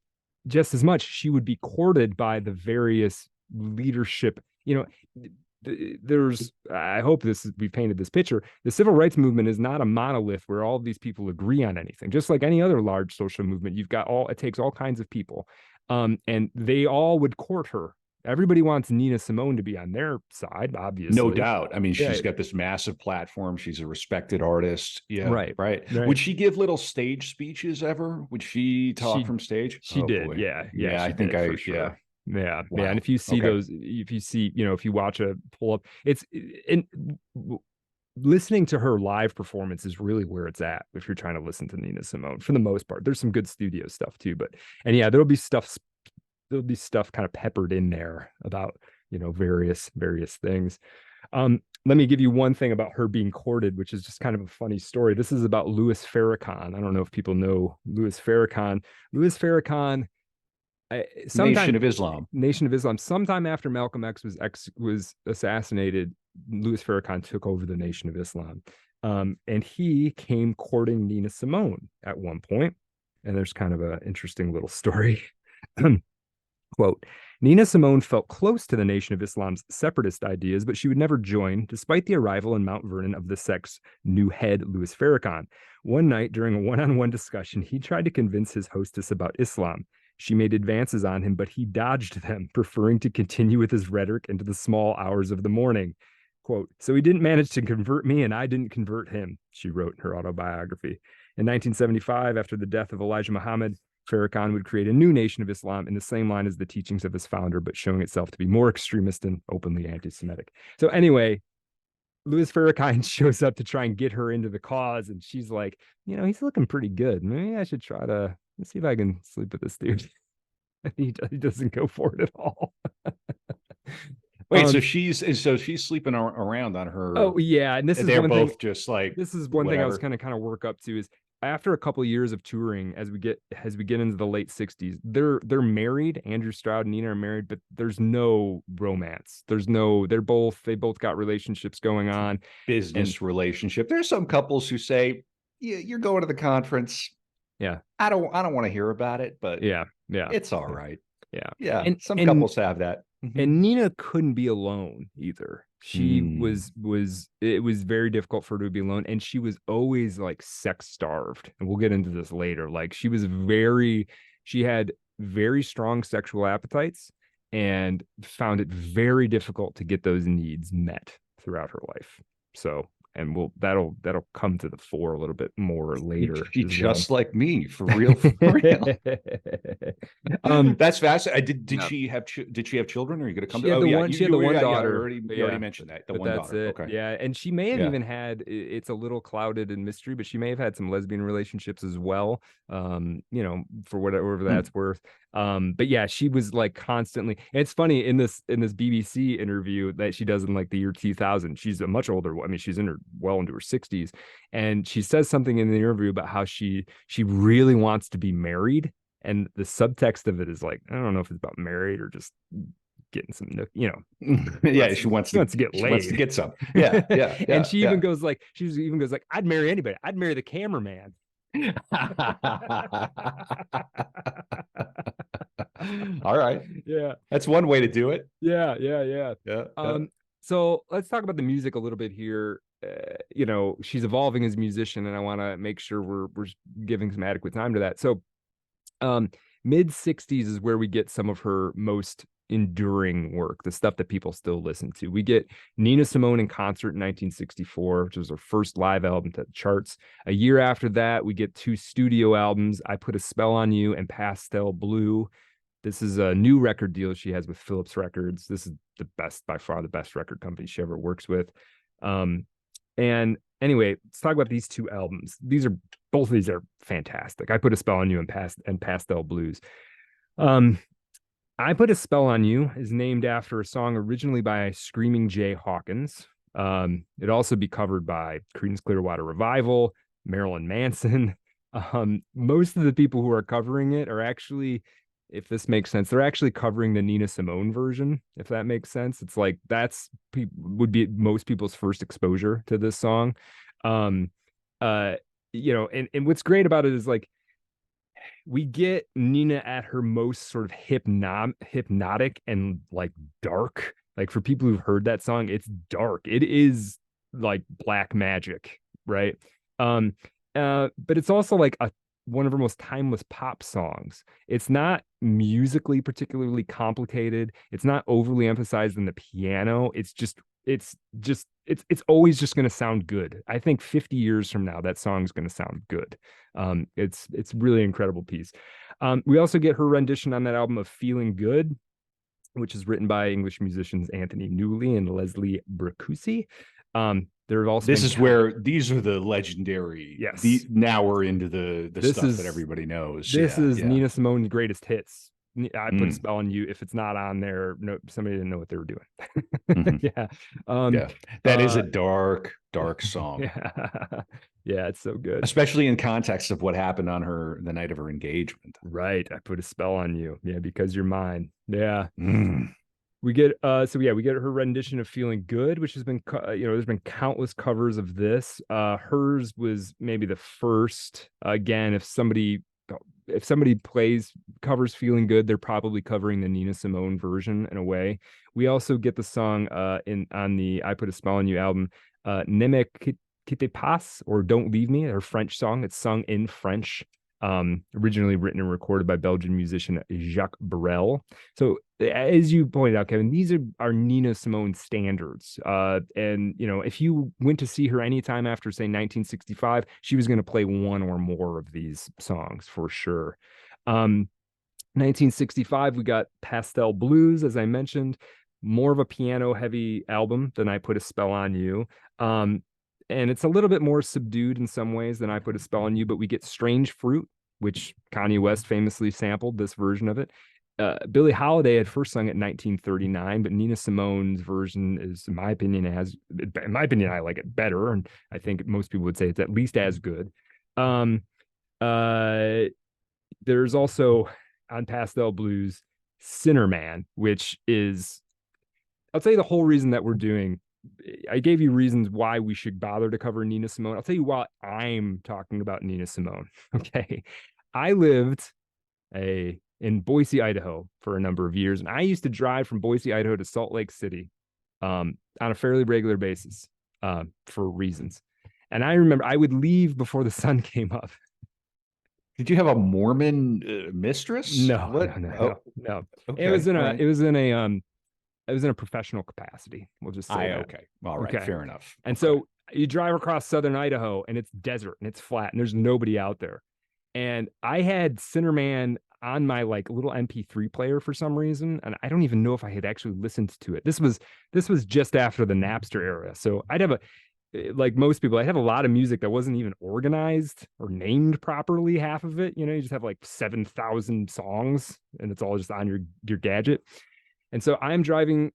just as much, she would be courted by the various leadership. I hope we painted this picture. The civil rights movement is not a monolith where all of these people agree on anything. Just like any other large social movement, it takes all kinds of people. And they all would court her. Everybody wants Nina Simone to be on their side, No obviously. doubt. I mean, Yeah. she's got this massive platform. She's a respected artist. Yeah, Right. right. Right. Would she give little stage speeches ever? Would she talk She from stage? she Oh did. boy. Yeah. Yeah, Yeah, she I think did for sure. Yeah. Yeah. And Wow. if you see Okay. if you watch a pull up, it's in listening to her live performance is really where it's at if you're trying to listen to Nina Simone for the most part. There's some good studio stuff too, and yeah, there'll be stuff kind of peppered in there about various things. Let me give you one thing about her being courted, which is just kind of a funny story. This is about Louis Farrakhan. I don't know if people know Louis Farrakhan. Louis Farrakhan, Nation sometime of Islam. Nation of Islam, sometime after Malcolm X was assassinated, Louis Farrakhan took over the Nation of Islam. And he came courting Nina Simone at one point. And there's kind of an interesting little story. Quote, Nina Simone felt close to the Nation of Islam's separatist ideas, but she would never join, despite the arrival in Mount Vernon of the sect's new head, Louis Farrakhan. One night, during a one-on-one discussion, he tried to convince his hostess about Islam. She made advances on him, but he dodged them, preferring to continue with his rhetoric into the small hours of the morning. Quote, so he didn't manage to convert me, and I didn't convert him, she wrote in her autobiography. In 1975, after the death of Elijah Muhammad, Farrakhan would create a new Nation of Islam in the same line as the teachings of his founder, but showing itself to be more extremist and openly anti-Semitic. So anyway, Louis Farrakhan shows up to try and get her into the cause, and she's like, he's looking pretty good. Maybe I should try to see if I can sleep with this dude. he doesn't go for it at all. Wait, so she's sleeping around on her. Oh yeah, and They're both just like this is one thing I was whatever. kind of work up to is after a couple of years of touring, as we get into the late 60s, they're married. Andrew Stroud and Nina are married, but there's no romance. They both got relationships going on. Business relationship. There's some couples who say, yeah, you're going to the conference. Yeah. I don't want to hear about it, but Yeah. Yeah. it's all right. Yeah. Yeah. And Some couples have that. and Nina couldn't be alone either. She it was very difficult for her to be alone. And she was always like sex starved. And we'll get into this later. Like she had very strong sexual appetites and found it very difficult to get those needs met throughout her life. So, and that'll come to the fore a little bit more later. She just like me, for real, for real. That's fascinating. Did she have children? Or are you going to come she to? had Oh the yeah, one. She had the one daughter. You already mentioned that. The But one that's daughter. it. Okay. Yeah, and she may have Yeah. even had. It's a little clouded in mystery, but she may have had some lesbian relationships as well. For whatever that's worth. But yeah, she was like constantly. And it's funny in this BBC interview that she does in like the year 2000. She's a much older. I mean, she's well into her 60s, and she says something in the interview about how she really wants to be married, and the subtext of it is like, I don't know if it's about married or just getting some, Yeah, she wants to get laid. She wants to get some. Yeah, yeah. And she even goes like, I'd marry anybody. I'd marry the cameraman. All right. Yeah. That's one way to do it. Yeah. Yeah. So let's talk about the music a little bit here. She's evolving as a musician, and I want to make sure we're giving some adequate time to that. So, mid 60s is where we get some of her most enduring work, the stuff that people still listen to. We get Nina Simone in concert in 1964, which was her first live album to the charts. A year after that, we get 2 studio albums, I Put a Spell on You and Pastel Blue. This is a new record deal she has with Philips Records. This is the best, by far the best record company she ever works with. And anyway, let's talk about these 2 albums. Both of these are fantastic. I Put a Spell on You and Pastel Blues. I Put a Spell on You is named after a song originally by Screaming Jay Hawkins. It'd also be covered by Creedence Clearwater Revival, Marilyn Manson. Most of the people who are covering it are actually, if this makes sense, they're actually covering the Nina Simone version, if that makes sense. It's like would be most people's first exposure to this song. And what's great about it is like we get Nina at her most sort of hypnotic and like dark. Like for people who've heard that song, it's dark. It is like black magic, right? But it's also like one of her most timeless pop songs. It's not musically particularly complicated. It's not overly emphasized in the piano. It's always just going to sound good. I think 50 years from now, that song's going to sound good. It's really incredible piece. We also get her rendition on that album of Feeling Good, which is written by English musicians Anthony Newley and Leslie Bricusse. There have also where these are the legendary. Yes. Now we're into the stuff that everybody knows. This is Nina Simone's greatest hits. I Put a Spell on You. If it's not on there, no, somebody didn't know what they were doing. Yeah. That is a dark song. Yeah, it's so good. Especially in context of what happened on the night of her engagement. Right. I Put a Spell on You. Yeah, because you're mine. Yeah. We get we get her rendition of Feeling Good, which has been there's been countless covers of this. Hers was maybe the first. Again, if somebody covers Feeling Good, they're probably covering the Nina Simone version in a way. We also get the song on the I Put a Spell on You album, Ne me quitte pas, or Don't Leave Me, her French song. It's sung in French. Originally written and recorded by Belgian musician Jacques Brel. So as you pointed out, Kevin, these are Nina Simone standards. And if you went to see her anytime after, say, 1965, she was going to play one or more of these songs for sure. 1965, we got Pastel Blues, as I mentioned, more of a piano heavy album than I Put a Spell on You. And it's a little bit more subdued in some ways than I Put a Spell on You, but we get Strange Fruit, which Kanye West famously sampled this version of it. Billie Holiday had first sung it in 1939, but Nina Simone's version is, in my opinion, I like it better. And I think most people would say it's at least as good. There's also on Pastel Blues, Sinner Man, which is, I'll tell you the whole reason that we're doing. I gave you reasons why we should bother to cover Nina Simone. I'll tell you why I'm talking about Nina Simone. Okay. I lived in Boise, Idaho for a number of years, and I used to drive from Boise, Idaho to Salt Lake City on a fairly regular basis for reasons. And I remember I would leave before the sun came up. Did you have a Mormon mistress? No. Okay. It was in a professional capacity. We'll just say that. Okay. All right. Okay. Fair enough. And so you drive across southern Idaho and it's desert and it's flat and there's nobody out there. And I had Sinner Man on my like little MP3 player for some reason. And I don't even know if I had actually listened to it. This was just after the Napster era. So like most people, I have a lot of music that wasn't even organized or named properly, half of it. You just have like 7,000 songs and it's all just on your gadget. And so I'm driving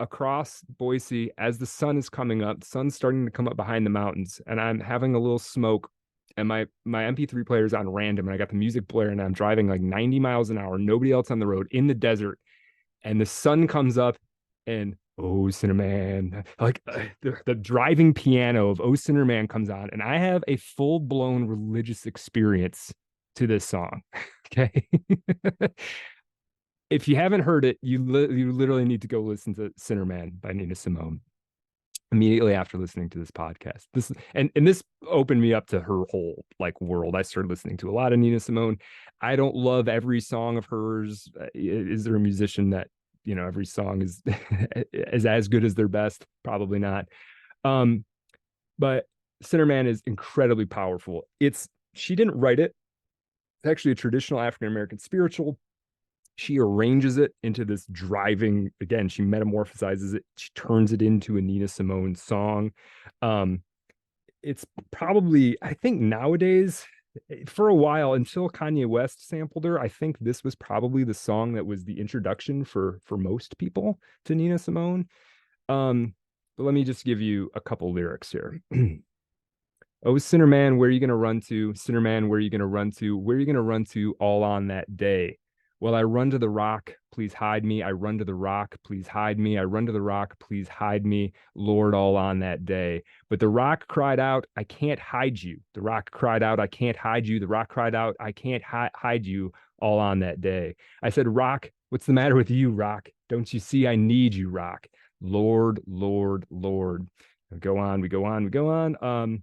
across Boise as the sun is coming up. The sun's starting to come up behind the mountains, and I'm having a little smoke. And my MP3 player is on random, and I got the music player, and I'm driving like 90 miles an hour, nobody else on the road in the desert. And the sun comes up, and Oh Sinner Man, like the driving piano of Oh Sinner Man comes on, and I have a full blown religious experience to this song. Okay. If you haven't heard it, you literally need to go listen to Sinner Man by Nina Simone immediately after listening to this podcast. This opened me up to her whole like world. I started listening to a lot of Nina Simone. I don't love every song of hers. Is there a musician that every song is as good as their best. Probably not. Um, but Sinnerman is incredibly powerful. She didn't write it. It's actually a traditional African American spiritual. She arranges it into this driving, again, she metamorphosizes it, she turns it into a Nina Simone song. Um, it's probably, I think nowadays, for a while until Kanye West sampled her, I think this was probably the song that was the introduction for most people to Nina Simone. But let me just give you a couple lyrics here. Oh, sinner man, where are you going to run to? Sinner man, where are you going to run to? Where are you going to run to all on that day? Well, I run to the rock, please hide me. I run to the rock, please hide me. I run to the rock, please hide me, Lord, all on that day. But the rock cried out, I can't hide you. The rock cried out, I can't hide you. The rock cried out, I can't hide you, all on that day. I said, Rock, what's the matter with you, Rock? Don't you see I need you, Rock? Lord, Lord, Lord. We go on, we go on, we go on.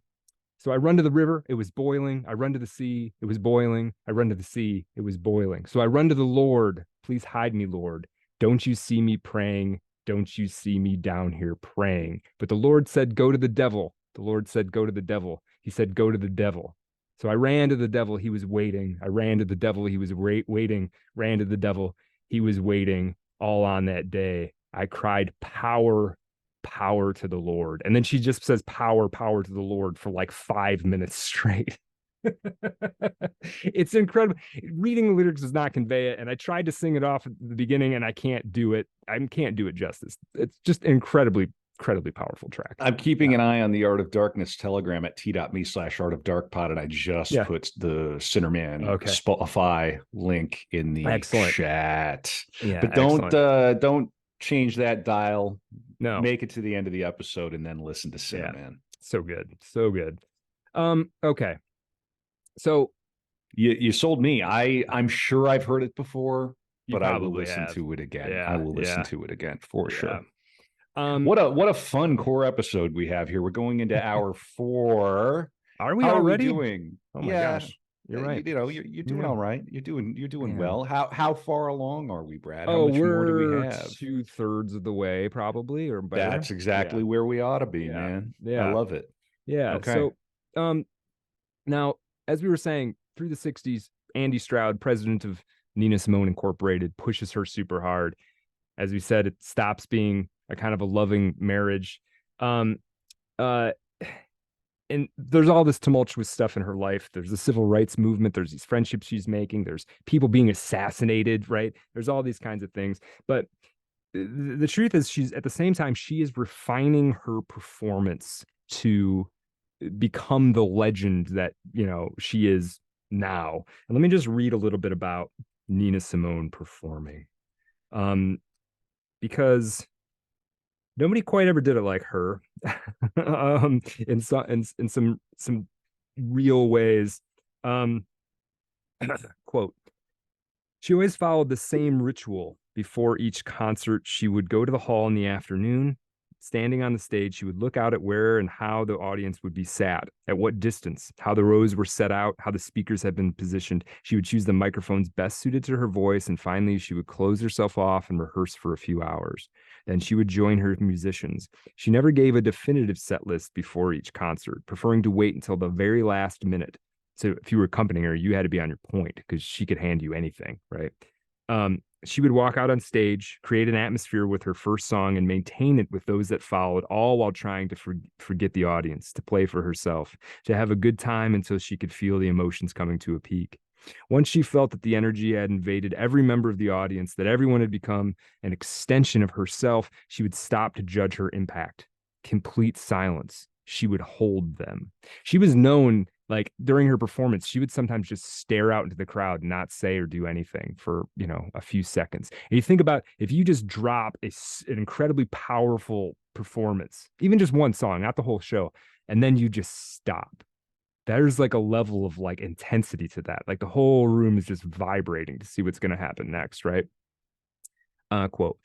So I run to the river, it was boiling. I run to the sea, it was boiling. I run to the sea, it was boiling. So I run to the Lord, please hide me, Lord. Don't you see me praying? Don't you see me down here praying? But the Lord said, go to the devil. The Lord said, go to the devil. He said, go to the devil. So I ran to the devil, he was waiting. I ran to the devil, he was waiting. Ran to the devil, he was waiting. All on that day, I cried, power, power to the Lord. And then she just says power, power to the Lord for like 5 minutes straight. It's incredible. Reading the lyrics does not convey it. And I tried to sing it off at the beginning and I can't do it. I can't do it justice. It's just incredibly, incredibly powerful track. I'm keeping an eye on the Art of Darkness telegram at t.me/Art of Dark Pod, and I just put the Sinnerman Spotify link in the chat. Yeah, but don't change that dial. No, make it to the end of the episode and then listen to Sinnerman. So good, so good. Okay, so you sold me. I'm sure I've heard it before, but I will listen to it again. I will listen to it again for sure. What a fun core episode we have here. We're going into hour 4. Are we How already? Are we doing? Oh my gosh. You're right. You're doing all right. You're doing well. How far along are we, Brad? How much more do we have? 2/3 of the way, probably, or better. That's exactly where we ought to be, man. I love it. Yeah. Okay. So, now, as we were saying, through the 60s, Andy Stroud, president of Nina Simone Incorporated, pushes her super hard. As we said, it stops being a kind of a loving marriage. And there's all this tumultuous stuff in her life. There's the civil rights movement. There's these friendships she's making. There's people being assassinated, right? There's all these kinds of things. But the truth is, she's at the same time, she is refining her performance to become the legend that, she is now. And let me just read a little bit about Nina Simone performing. Because nobody quite ever did it like her. In some real ways. Quote, she always followed the same ritual. Before each concert, she would go to the hall in the afternoon. Standing on the stage, she would look out at where and how the audience would be sat, at what distance, how the rows were set out, how the speakers had been positioned. She would choose the microphones best suited to her voice, and finally she would close herself off and rehearse for a few hours. Then she would join her musicians. She never gave a definitive set list before each concert, preferring to wait until the very last minute. So if you were accompanying her, you had to be on your point because she could hand you anything, right? She would walk out on stage, create an atmosphere with her first song, and maintain it with those that followed, all while trying to forget the audience, to play for herself, to have a good time until she could feel the emotions coming to a peak. Once she felt that the energy had invaded every member of the audience, that everyone had become an extension of herself, she would stop to judge her impact. Complete silence. She would hold them. She was known, like during her performance, she would sometimes just stare out into the crowd, not say or do anything for, a few seconds. And you think about if you just drop an incredibly powerful performance, even just one song, not the whole show, and then you just stop. There's like a level of like intensity to that. Like the whole room is just vibrating to see what's going to happen next, right? Quote,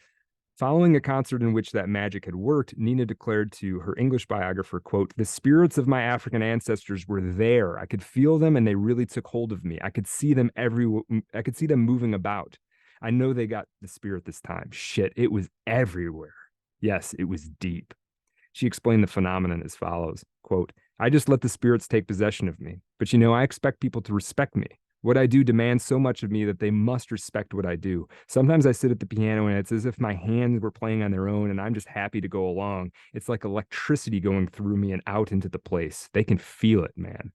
following a concert in which that magic had worked, Nina declared to her English biographer, quote, the spirits of my African ancestors were there. I could feel them and they really took hold of me. I could see them moving about. I know they got the spirit this time. Shit, it was everywhere. Yes, it was deep. She explained the phenomenon as follows, quote, I just let the spirits take possession of me. But I expect people to respect me. What I do demands so much of me that they must respect what I do. Sometimes I sit at the piano and it's as if my hands were playing on their own and I'm just happy to go along. It's like electricity going through me and out into the place. They can feel it, man.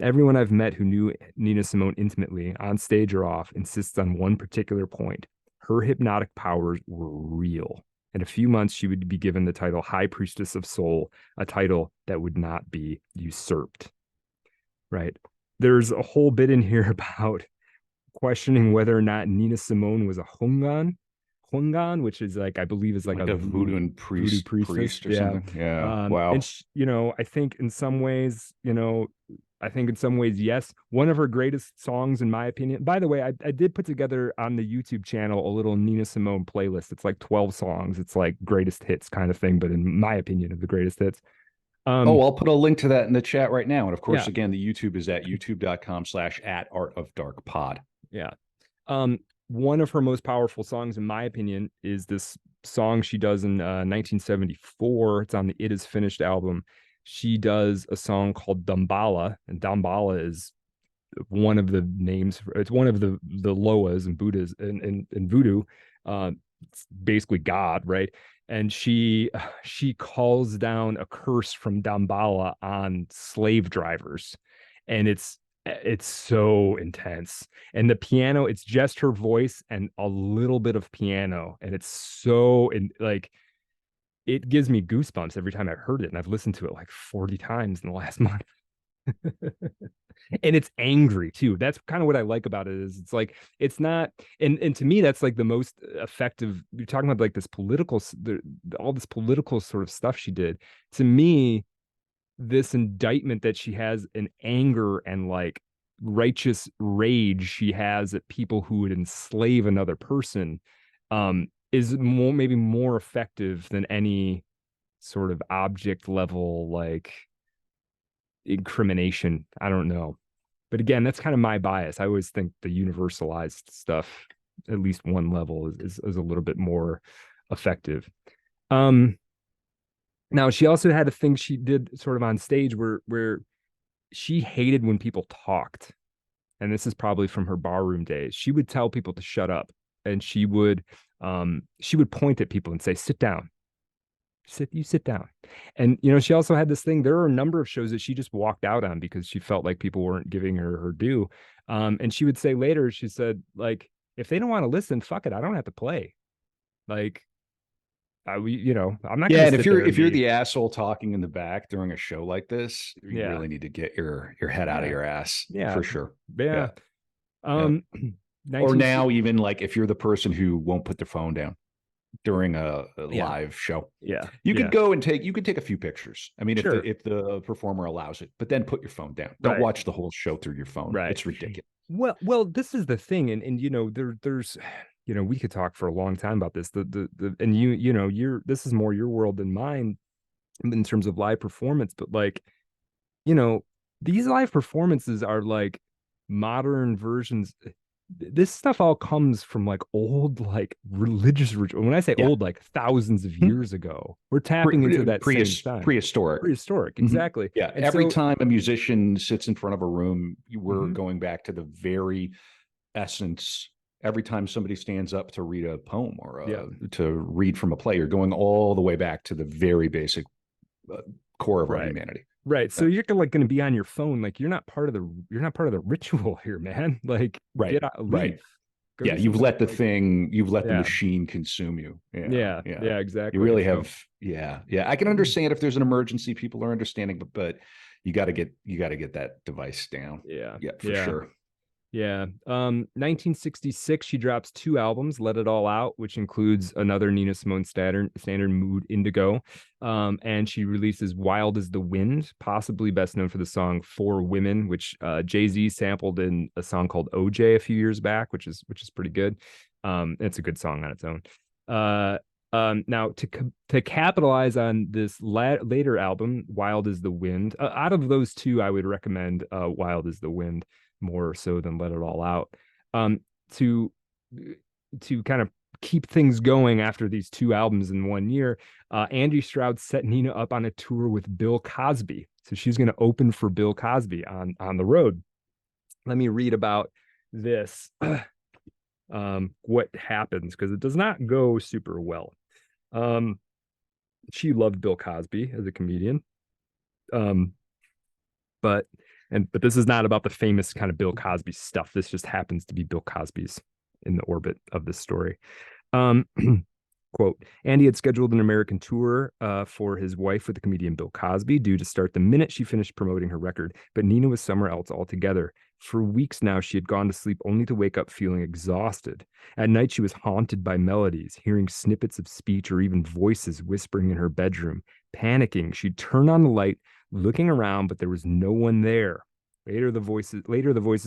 Everyone I've met who knew Nina Simone intimately, on stage or off, insists on one particular point. Her hypnotic powers were real. In a few months, she would be given the title High Priestess of Soul, a title that would not be usurped. Right. There's a whole bit in here about questioning whether or not Nina Simone was a Hungan. Hungan, which is like, I believe is like a voodoo and voodoo priestess. priest or Yeah. something. Yeah. Wow. And I think in some ways, yes. One of her greatest songs, in my opinion. By the way, I did put together on the YouTube channel a little Nina Simone playlist. It's like 12 songs. It's like greatest hits kind of thing, but in my opinion, of the greatest hits. Oh, I'll put a link to that in the chat right now. And of course, Yeah. again, the YouTube is at youtube.com/@artofdarkpod. Yeah. One of her most powerful songs, in my opinion, is this song she does in 1974. It's on the It Is Finished album. She does a song called Damballa, and Damballa is one of the names. It's one of the Loas and Buddhas in voodoo. It's basically God, right? And she calls down a curse from Damballa on slave drivers, and it's so intense. And the piano, it's just her voice and a little bit of piano, and it's so like it gives me goosebumps every time I've heard it, and I've listened to it like 40 times in the last month. And it's angry too. That's kind of what I like about it, is it's like it's not, and to me that's like the most effective. You're talking about like this political, all this political sort of stuff she did. To me, this indictment that she has, an anger and like righteous rage she has at people who would enslave another person, is maybe more effective than any sort of object level like incrimination. I don't know. But again, that's kind of my bias. I always think the universalized stuff, at least one level, is a little bit more effective. Now she also had a thing she did sort of on stage where she hated when people talked. And this is probably from her barroom days. She would tell people to shut up, and she would point at people and say, sit down. Sit down. And she also had this thing. There are a number of shows that she just walked out on because she felt like people weren't giving her due. And she would say later, she said, like, if they don't want to listen, fuck it, I don't have to play. Like, I'm not Yeah, gonna and sit there if you're the asshole talking in the back during a show like this, you Yeah. really need to get your head out of your ass. Yeah. For sure. Yeah. Yeah. Or now, even like if you're the person who won't put their phone down during a live show, you could go and take a few pictures. I mean, Sure. if the performer allows it, but then put your phone down. Don't watch the whole show through your phone. Right. It's ridiculous. Well, this is the thing, and there's we could talk for a long time about this. And this is more your world than mine in terms of live performance, but like, these live performances are like modern versions. This stuff all comes from like old, like religious ritual. When I say old, like thousands of years ago, we're tapping into that same time. Prehistoric, exactly. Yeah. And every time a musician sits in front of a room, we're going back to the very essence. Every time somebody stands up to read a poem or to read from a play, you're going all the way back to the very basic core of our humanity. Right. So you're going to be on your phone. Like you're not part of the ritual here, man. Like, get out, leave. Yeah. You've let the machine consume you. Yeah. Exactly. You really have. Yeah. I can understand if there's an emergency, people are understanding, but you got to get that device down. Yeah. For sure. Yeah. 1966, she drops 2 albums, Let It All Out, which includes another Nina Simone standard Mood Indigo. And she releases Wild as the Wind, possibly best known for the song For Women, which Jay-Z sampled in a song called OJ a few years back, which is pretty good. It's a good song on its own. Now to capitalize on this later album, Wild as the Wind, out of those 2, I would recommend Wild as the Wind more so than Let It All Out. To to kind of keep things going after these 2 albums in 1 year, Angie Stroud set Nina up on a tour with Bill Cosby. So she's going to open for Bill Cosby on the road. Let me read about this, what happens, because it does not go super well. She loved Bill Cosby as a comedian. But this is not about the famous kind of Bill Cosby stuff. This just happens to be Bill Cosby's in the orbit of this story. Quote, Andy had scheduled an American tour for his wife with the comedian Bill Cosby, due to start the minute she finished promoting her record, but Nina was somewhere else altogether. For weeks now, she had gone to sleep only to wake up feeling exhausted. At night, she was haunted by melodies, hearing snippets of speech or even voices whispering in her bedroom. Panicking, she'd turn on the light, looking around, but there was no one there. Later, the voices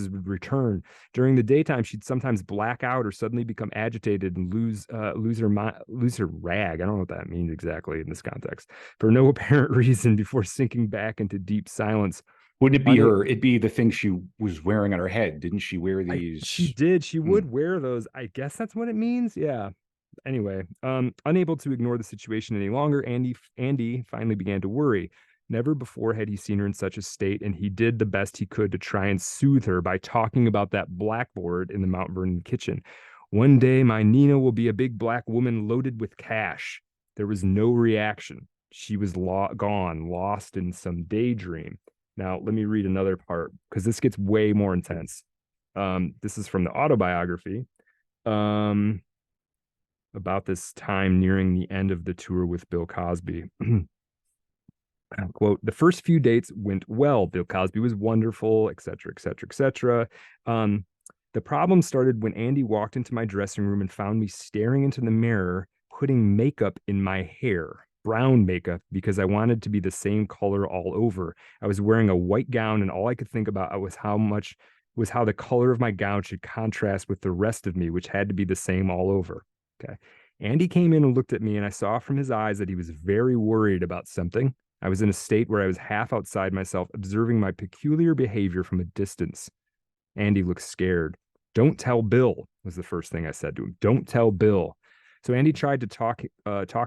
would return. During the daytime, she'd sometimes black out or suddenly become agitated and lose her rag. I don't know what that means exactly in this context, for no apparent reason, before sinking back into deep silence. Wouldn't it be her? It'd be the thing she was wearing on her head. Didn't she wear these? She did. She would wear those. I guess that's what it means. Yeah. Anyway, unable to ignore the situation any longer, Andy finally began to worry. Never before had he seen her in such a state, and he did the best he could to try and soothe her by talking about that blackboard in the Mount Vernon kitchen. One day, my Nina will be a big black woman loaded with cash. There was no reaction. She was gone, lost in some daydream. Now, let me read another part, because this gets way more intense. This is from the autobiography. About this time nearing the end of the tour with Bill Cosby. Quote, the first few dates went well. Bill Cosby was wonderful, etc., etc., etc. The problem started when Andy walked into my dressing room and found me staring into the mirror, putting makeup in my hair, brown makeup, because I wanted to be the same color all over. I was wearing a white gown, and all I could think about was how the color of my gown should contrast with the rest of me, which had to be the same all over. Okay. Andy came in and looked at me, and I saw from his eyes that he was very worried about something. I was in a state where I was half outside myself, observing my peculiar behavior from a distance. Andy looked scared. Don't tell Bill, was the first thing I said to him. Don't tell Bill. So Andy tried to talk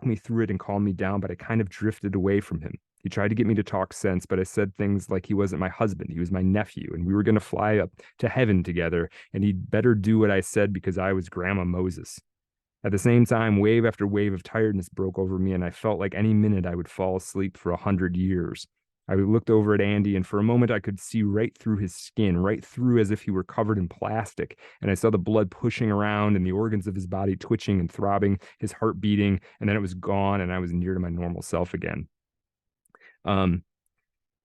me through it and calm me down, but I kind of drifted away from him. He tried to get me to talk sense, but I said things like he wasn't my husband, he was my nephew, and we were going to fly up to heaven together, and he'd better do what I said because I was Grandma Moses. At the same time, wave after wave of tiredness broke over me, and I felt like any minute I would fall asleep for 100 years. I looked over at Andy, and for a moment I could see right through his skin, right through as if he were covered in plastic. And I saw the blood pushing around and the organs of his body twitching and throbbing, his heart beating, and then it was gone, and I was near to my normal self again.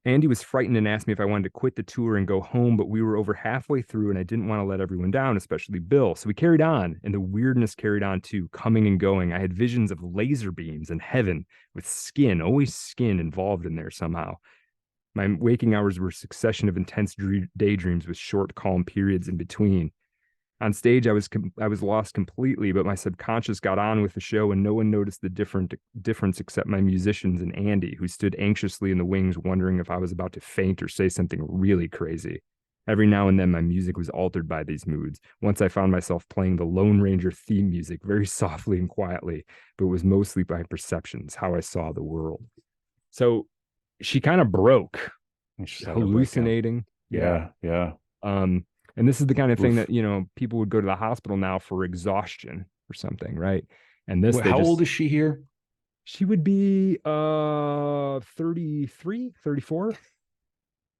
Andy was frightened and asked me if I wanted to quit the tour and go home, but we were over halfway through and I didn't want to let everyone down, especially Bill. So we carried on, and the weirdness carried on too, coming and going. I had visions of laser beams and heaven with skin, always skin involved in there somehow. My waking hours were a succession of intense daydreams with short, calm periods in between. On stage, I was lost completely, but my subconscious got on with the show, and no one noticed the difference except my musicians and Andy, who stood anxiously in the wings, wondering if I was about to faint or say something really crazy. Every now and then, my music was altered by these moods. Once I found myself playing the Lone Ranger theme music very softly and quietly, but it was mostly by perceptions, how I saw the world. So she kind of broke, hallucinating. Yeah. And this is the kind of thing that, people would go to the hospital now for exhaustion or something, right? And this, how old is she here? She would be 33, 34.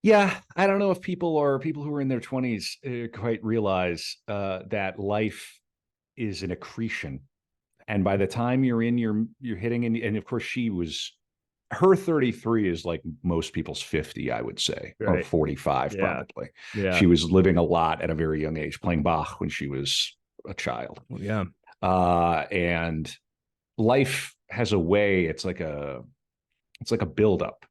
Yeah, I don't know if people who are in their 20s quite realize that life is an accretion. And by the time you're hitting in, and of course her 33 is like most people's 50, I would say, right. Or 45 probably. Yeah. She was living a lot at a very young age, playing Bach when she was a child. Well, yeah. And life has a way, it's like a buildup.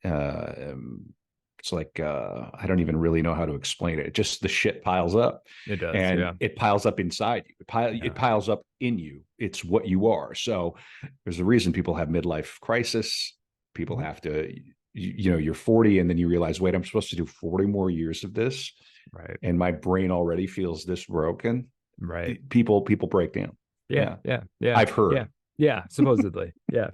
It's like, I don't even really know how to explain it. Just the shit piles up. It does. And it piles up inside you. It piles up in you. It's what you are. So there's a reason people have midlife crisis. People have to, you're 40 and then you realize, wait, I'm supposed to do 40 more years of this. Right. And my brain already feels this broken. Right. People break down. Yeah. I've heard. Yeah. Supposedly. Yeah.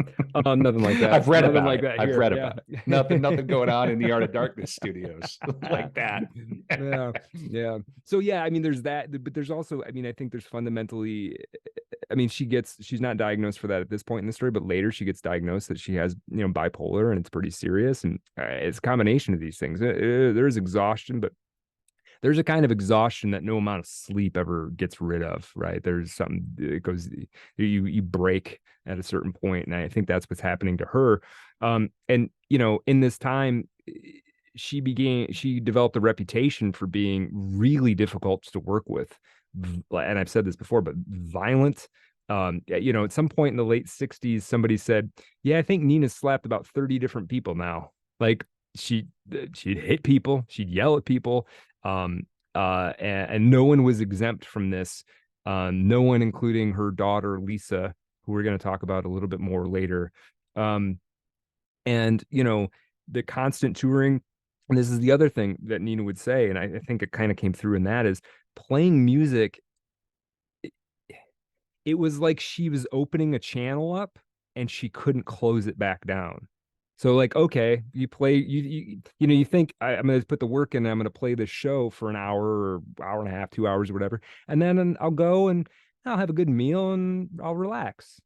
Nothing like that. I've read Nothing about like it. that I've here. read Yeah. about it. Nothing going on in the Art of Darkness studios like that. Yeah. Yeah. So yeah, I mean, there's that, but there's also, I mean, I think there's fundamentally, I mean, she's not diagnosed for that at this point in the story, but later she gets diagnosed that she has, bipolar, and it's pretty serious. And it's a combination of these things. There's exhaustion, but there's a kind of exhaustion that no amount of sleep ever gets rid of, right? There's something that goes, you break at a certain point, and I think that's what's happening to her. And in this time, she developed a reputation for being really difficult to work with, and I've said this before, but violent. At some point in the late 60s, somebody said, yeah, I think Nina's slapped about 30 different people now. Like, she'd hit people, she'd yell at people, and no one was exempt from this. No one, including her daughter Lisa, who we're going to talk about a little bit more later. And the constant touring. And this is the other thing that Nina would say, and I think it kind of came through in that, is playing music. It was like she was opening a channel up and she couldn't close it back down. So, like, okay, you play, you think I'm going to put the work in, and I'm going to play this show for an hour or hour and a half, 2 hours or whatever, and then I'll go and I'll have a good meal and I'll relax.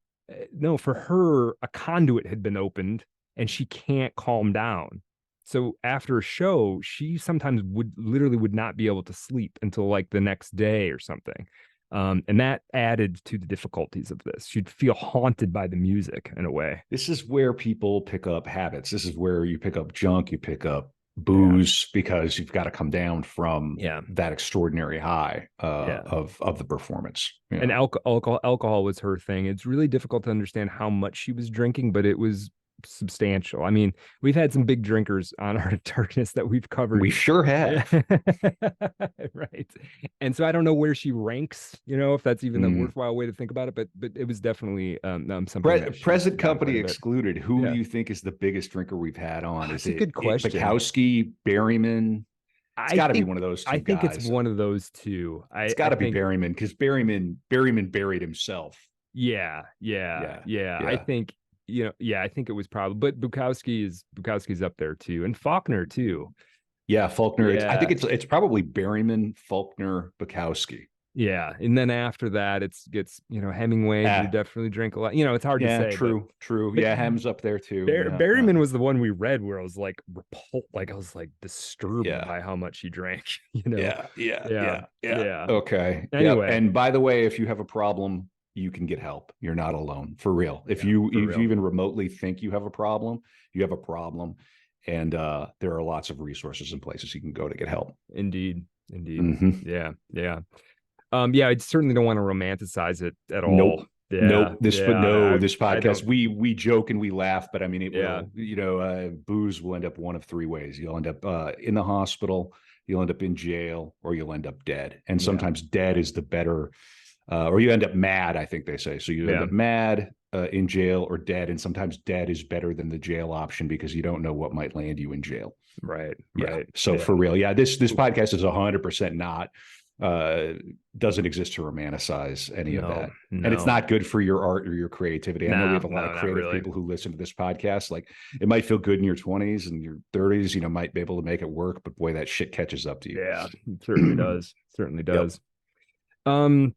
No, for her, a conduit had been opened and she can't calm down. So after a show, she sometimes would not be able to sleep until like the next day or something. And that added to the difficulties of this. She'd feel haunted by the music in a way. This is where people pick up habits. This is where you pick up junk, you pick up Yeah. booze, because you've got to come down from Yeah. that extraordinary high Yeah. of the performance. And alcohol was her thing. It's really difficult to understand how much she was drinking, but it was substantial. I mean, we've had some big drinkers on Art of Darkness that we've covered. We sure have. Right. And so I don't know where she ranks, if that's even a worthwhile way to think about it, but it was definitely something. Present company excluded. Who Yeah. do you think is the biggest drinker we've had on? That's a good question. Bukowski, Berryman? It's got to be one of those two I think guys. it's one of those two. It's got to be Berryman, because Berryman buried himself. Yeah. I think I think it was probably, but Bukowski's up there too, and Faulkner too. Yeah, Faulkner. Yeah. I think it's probably Berryman, Faulkner, Bukowski. Yeah, and then after that, gets Hemingway. You definitely drink a lot. It's hard to say. True. Yeah, Hem's up there too. Berryman was the one we read where I was like I was like disturbed by how much he drank. Yeah. Okay. Anyway, and by the way, if you have a problem, you can get help. You're not alone, for real. If you even remotely think you have a problem, you have a problem, and there are lots of resources and places you can go to get help. Indeed. Mm-hmm. Yeah. I certainly don't want to romanticize it at all. Nope. Yeah. Nope. This podcast, we joke and we laugh, but I mean, it will, booze will end up one of three ways. You'll end up in the hospital, you'll end up in jail, or you'll end up dead. And sometimes dead is the better, or you end up mad, I think they say. So you end up mad, in jail, or dead. And sometimes dead is better than the jail option, because you don't know what might land you in jail. Right. So for real, this podcast is 100% not, doesn't exist to romanticize any of that. And it's not good for your art or your creativity. I know we have a lot of creative people who listen to this podcast. Like, it might feel good in your 20s and your 30s, might be able to make it work, but boy, that shit catches up to you. Yeah, it certainly does. Certainly does. Yep.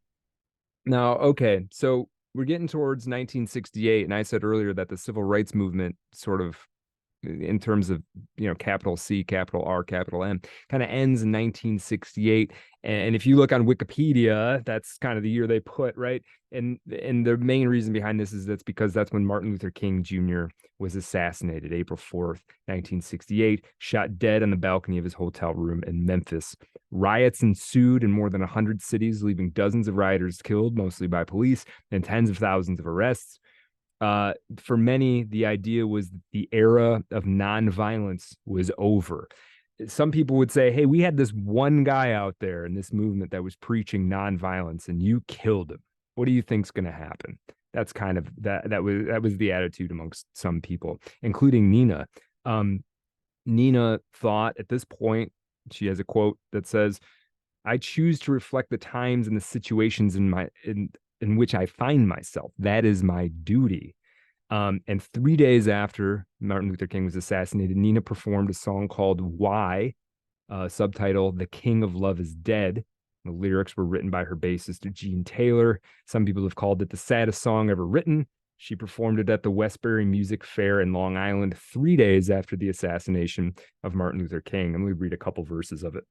Now, okay, so we're getting towards 1968, and I said earlier that the civil rights movement sort of, in terms of capital C, capital R, capital M, kind of ends in 1968. And if you look on Wikipedia, that's kind of the year they put, right? And the main reason behind this is that's when Martin Luther King Jr. was assassinated, April 4th, 1968, shot dead on the balcony of his hotel room in Memphis. Riots ensued in more than 100 cities, leaving dozens of rioters killed, mostly by police, and tens of thousands of arrests. For many, the idea was that the era of nonviolence was over. Some people would say, hey, we had this one guy out there in this movement that was preaching nonviolence, and you killed him. What do you think's going to happen? That's kind of that was the attitude amongst some people, including Nina. Nina thought at this point, she has a quote that says, I choose to reflect the times and the situations in which I find myself. That is my duty. And 3 days after Martin Luther King was assassinated, Nina performed a song called Why, subtitle The King of Love is Dead. The lyrics were written by her bassist, Gene Taylor. Some people have called it the saddest song ever written. She performed it at the Westbury Music Fair in Long Island 3 days after the assassination of Martin Luther King. I'm going to read a couple verses of it.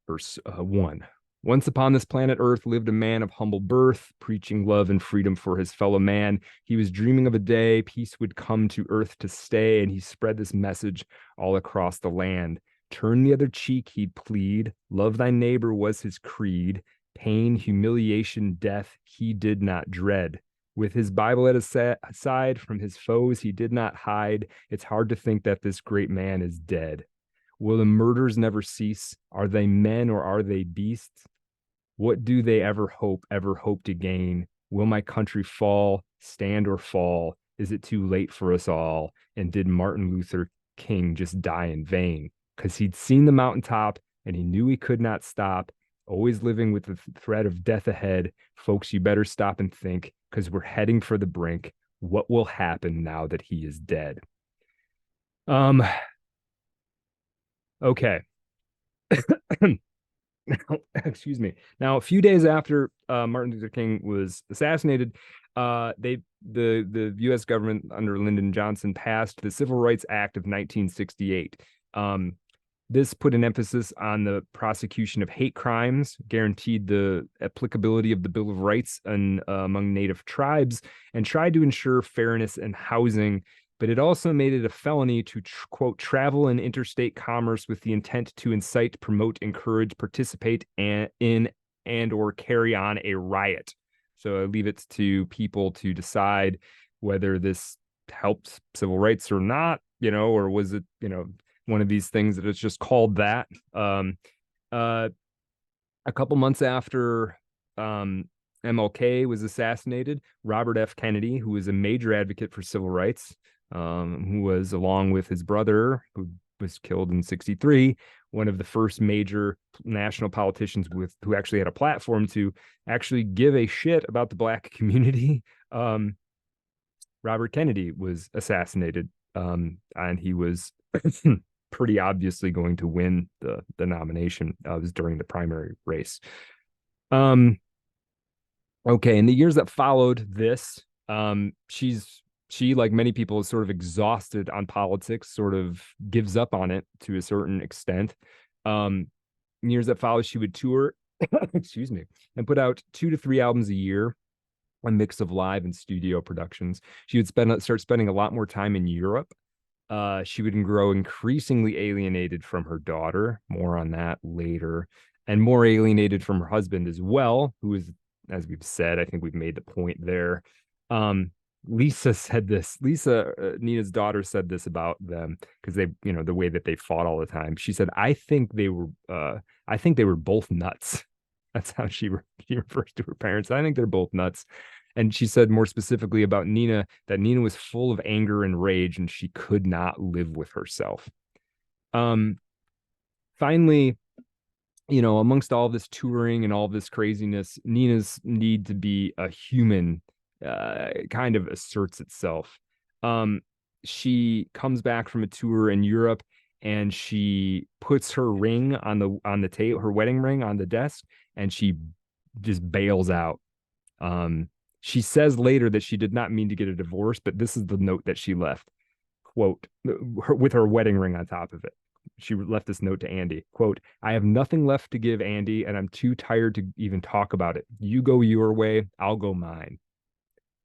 Verse 1. Once upon this planet Earth lived a man of humble birth, preaching love and freedom for his fellow man. He was dreaming of a day peace would come to Earth to stay, and he spread this message all across the land. Turn the other cheek, he'd plead. Love thy neighbor was his creed. Pain, humiliation, death, he did not dread. With his Bible at his side, from his foes he did not hide. It's hard to think that this great man is dead. Will the murders never cease? Are they men or are they beasts? What do they ever hope to gain? Will my country fall, stand or fall? Is it too late for us all? And did Martin Luther King just die in vain? Because he'd seen the mountaintop and he knew he could not stop, always living with the threat of death ahead. Folks, you better stop and think, because we're heading for the brink. What will happen now that he is dead? Okay. Excuse me. Now, a few days after Martin Luther King was assassinated, the U.S. government under Lyndon Johnson passed the Civil Rights Act of 1968. This put an emphasis on the prosecution of hate crimes, guaranteed the applicability of the Bill of Rights among Native tribes, and tried to ensure fairness in housing. But it also made it a felony to, quote, travel in interstate commerce with the intent to incite, promote, encourage, participate in and or carry on a riot. So I leave it to people to decide whether this helped civil rights or not, or was it, one of these things that it's just called that. A couple months after MLK was assassinated, Robert F. Kennedy, who was a major advocate for civil rights, who was, along with his brother, who was killed in 1963, one of the first major national politicians who actually had a platform to actually give a shit about the Black community. Robert Kennedy was assassinated, and he was pretty obviously going to win the nomination. It was during the primary race. Okay, in the years that followed this, she, like many people, is sort of exhausted on politics, sort of gives up on it to a certain extent. In years that followed, she would tour, excuse me, and put out 2 to 3 albums a year, a mix of live and studio productions. She would start spending a lot more time in Europe. She would grow increasingly alienated from her daughter, more on that later, and more alienated from her husband as well, who is, as we've said, I think we've made the point there. Lisa said this. Nina's daughter, said this about them, because they, the way that they fought all the time. She said, I think they were both nuts. That's how she refers to her parents. I think they're both nuts. And she said more specifically about Nina, that Nina was full of anger and rage, and she could not live with herself. Finally, amongst all this touring and all this craziness, Nina's need to be a human kind of asserts itself. She comes back from a tour in Europe, and she puts her ring on the table, her wedding ring on the desk, and she just bails out. She says later that she did not mean to get a divorce, but this is the note that she left, quote, with her wedding ring on top of it. She left this note to Andy, quote, I have nothing left to give Andy, and I'm too tired to even talk about it. You go your way, I'll go mine.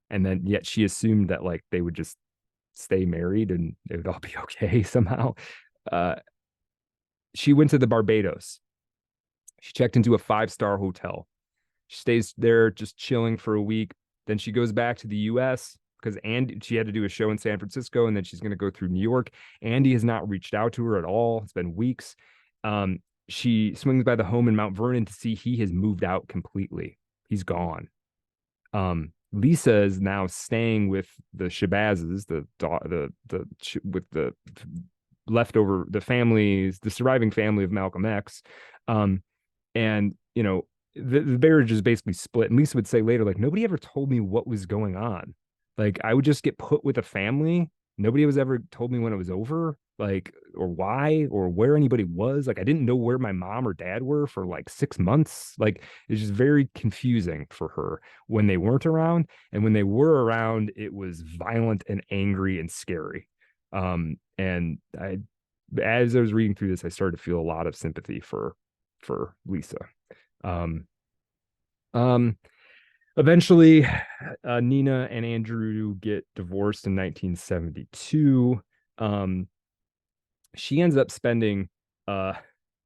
And then yet she assumed that like they would just stay married and it would all be okay somehow. She went to the Barbados. She checked into a 5-star hotel. She stays there just chilling for a week. Then she goes back to the US because she had to do a show in San Francisco, and then she's going to go through New York. Andy has not reached out to her at all. It's been weeks. She swings by the home in Mount Vernon to see he has moved out completely. He's gone. Lisa is now staying with the Shabazes, with the leftover, the surviving family of Malcolm X. Um, and the marriage is basically split. And Lisa would say later, like, nobody ever told me what was going on. Like, I would just get put with a family. Nobody was ever told me when it was over, like, or why, or where anybody was. Like, I didn't know where my mom or dad were for like 6 months. Like, it's just very confusing for her when they weren't around. And when they were around, it was violent and angry and scary. And as I was reading through this, I started to feel a lot of sympathy for Lisa. Um, um, Eventually, Nina and Andrew get divorced in 1972. Um, she ends up spending, uh,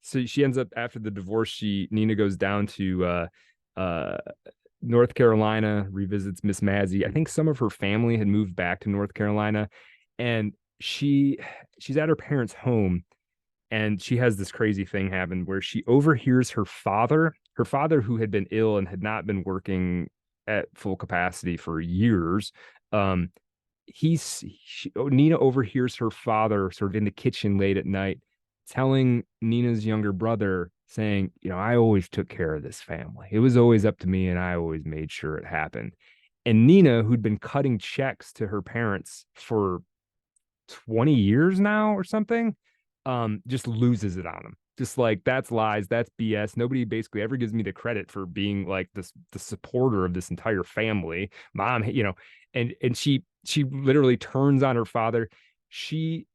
so she ends up after the divorce, Nina goes down to uh, North Carolina, revisits Miss Mazzy. I think some of her family had moved back to North Carolina, and she's at her parents' home, and she has this crazy thing happen where she overhears her father who had been ill and had not been working at full capacity for years. um Nina overhears her father sort of in the kitchen late at night telling Nina's younger brother, saying, I always took care of this family. It was always up to me and I always made sure it happened. And Nina, who'd been cutting checks to her parents for 20 years now or something, just loses it on him. Just like, that's lies, that's BS. Nobody basically ever gives me the credit for being like the supporter of this entire family. Mom, and she literally turns on her father. She,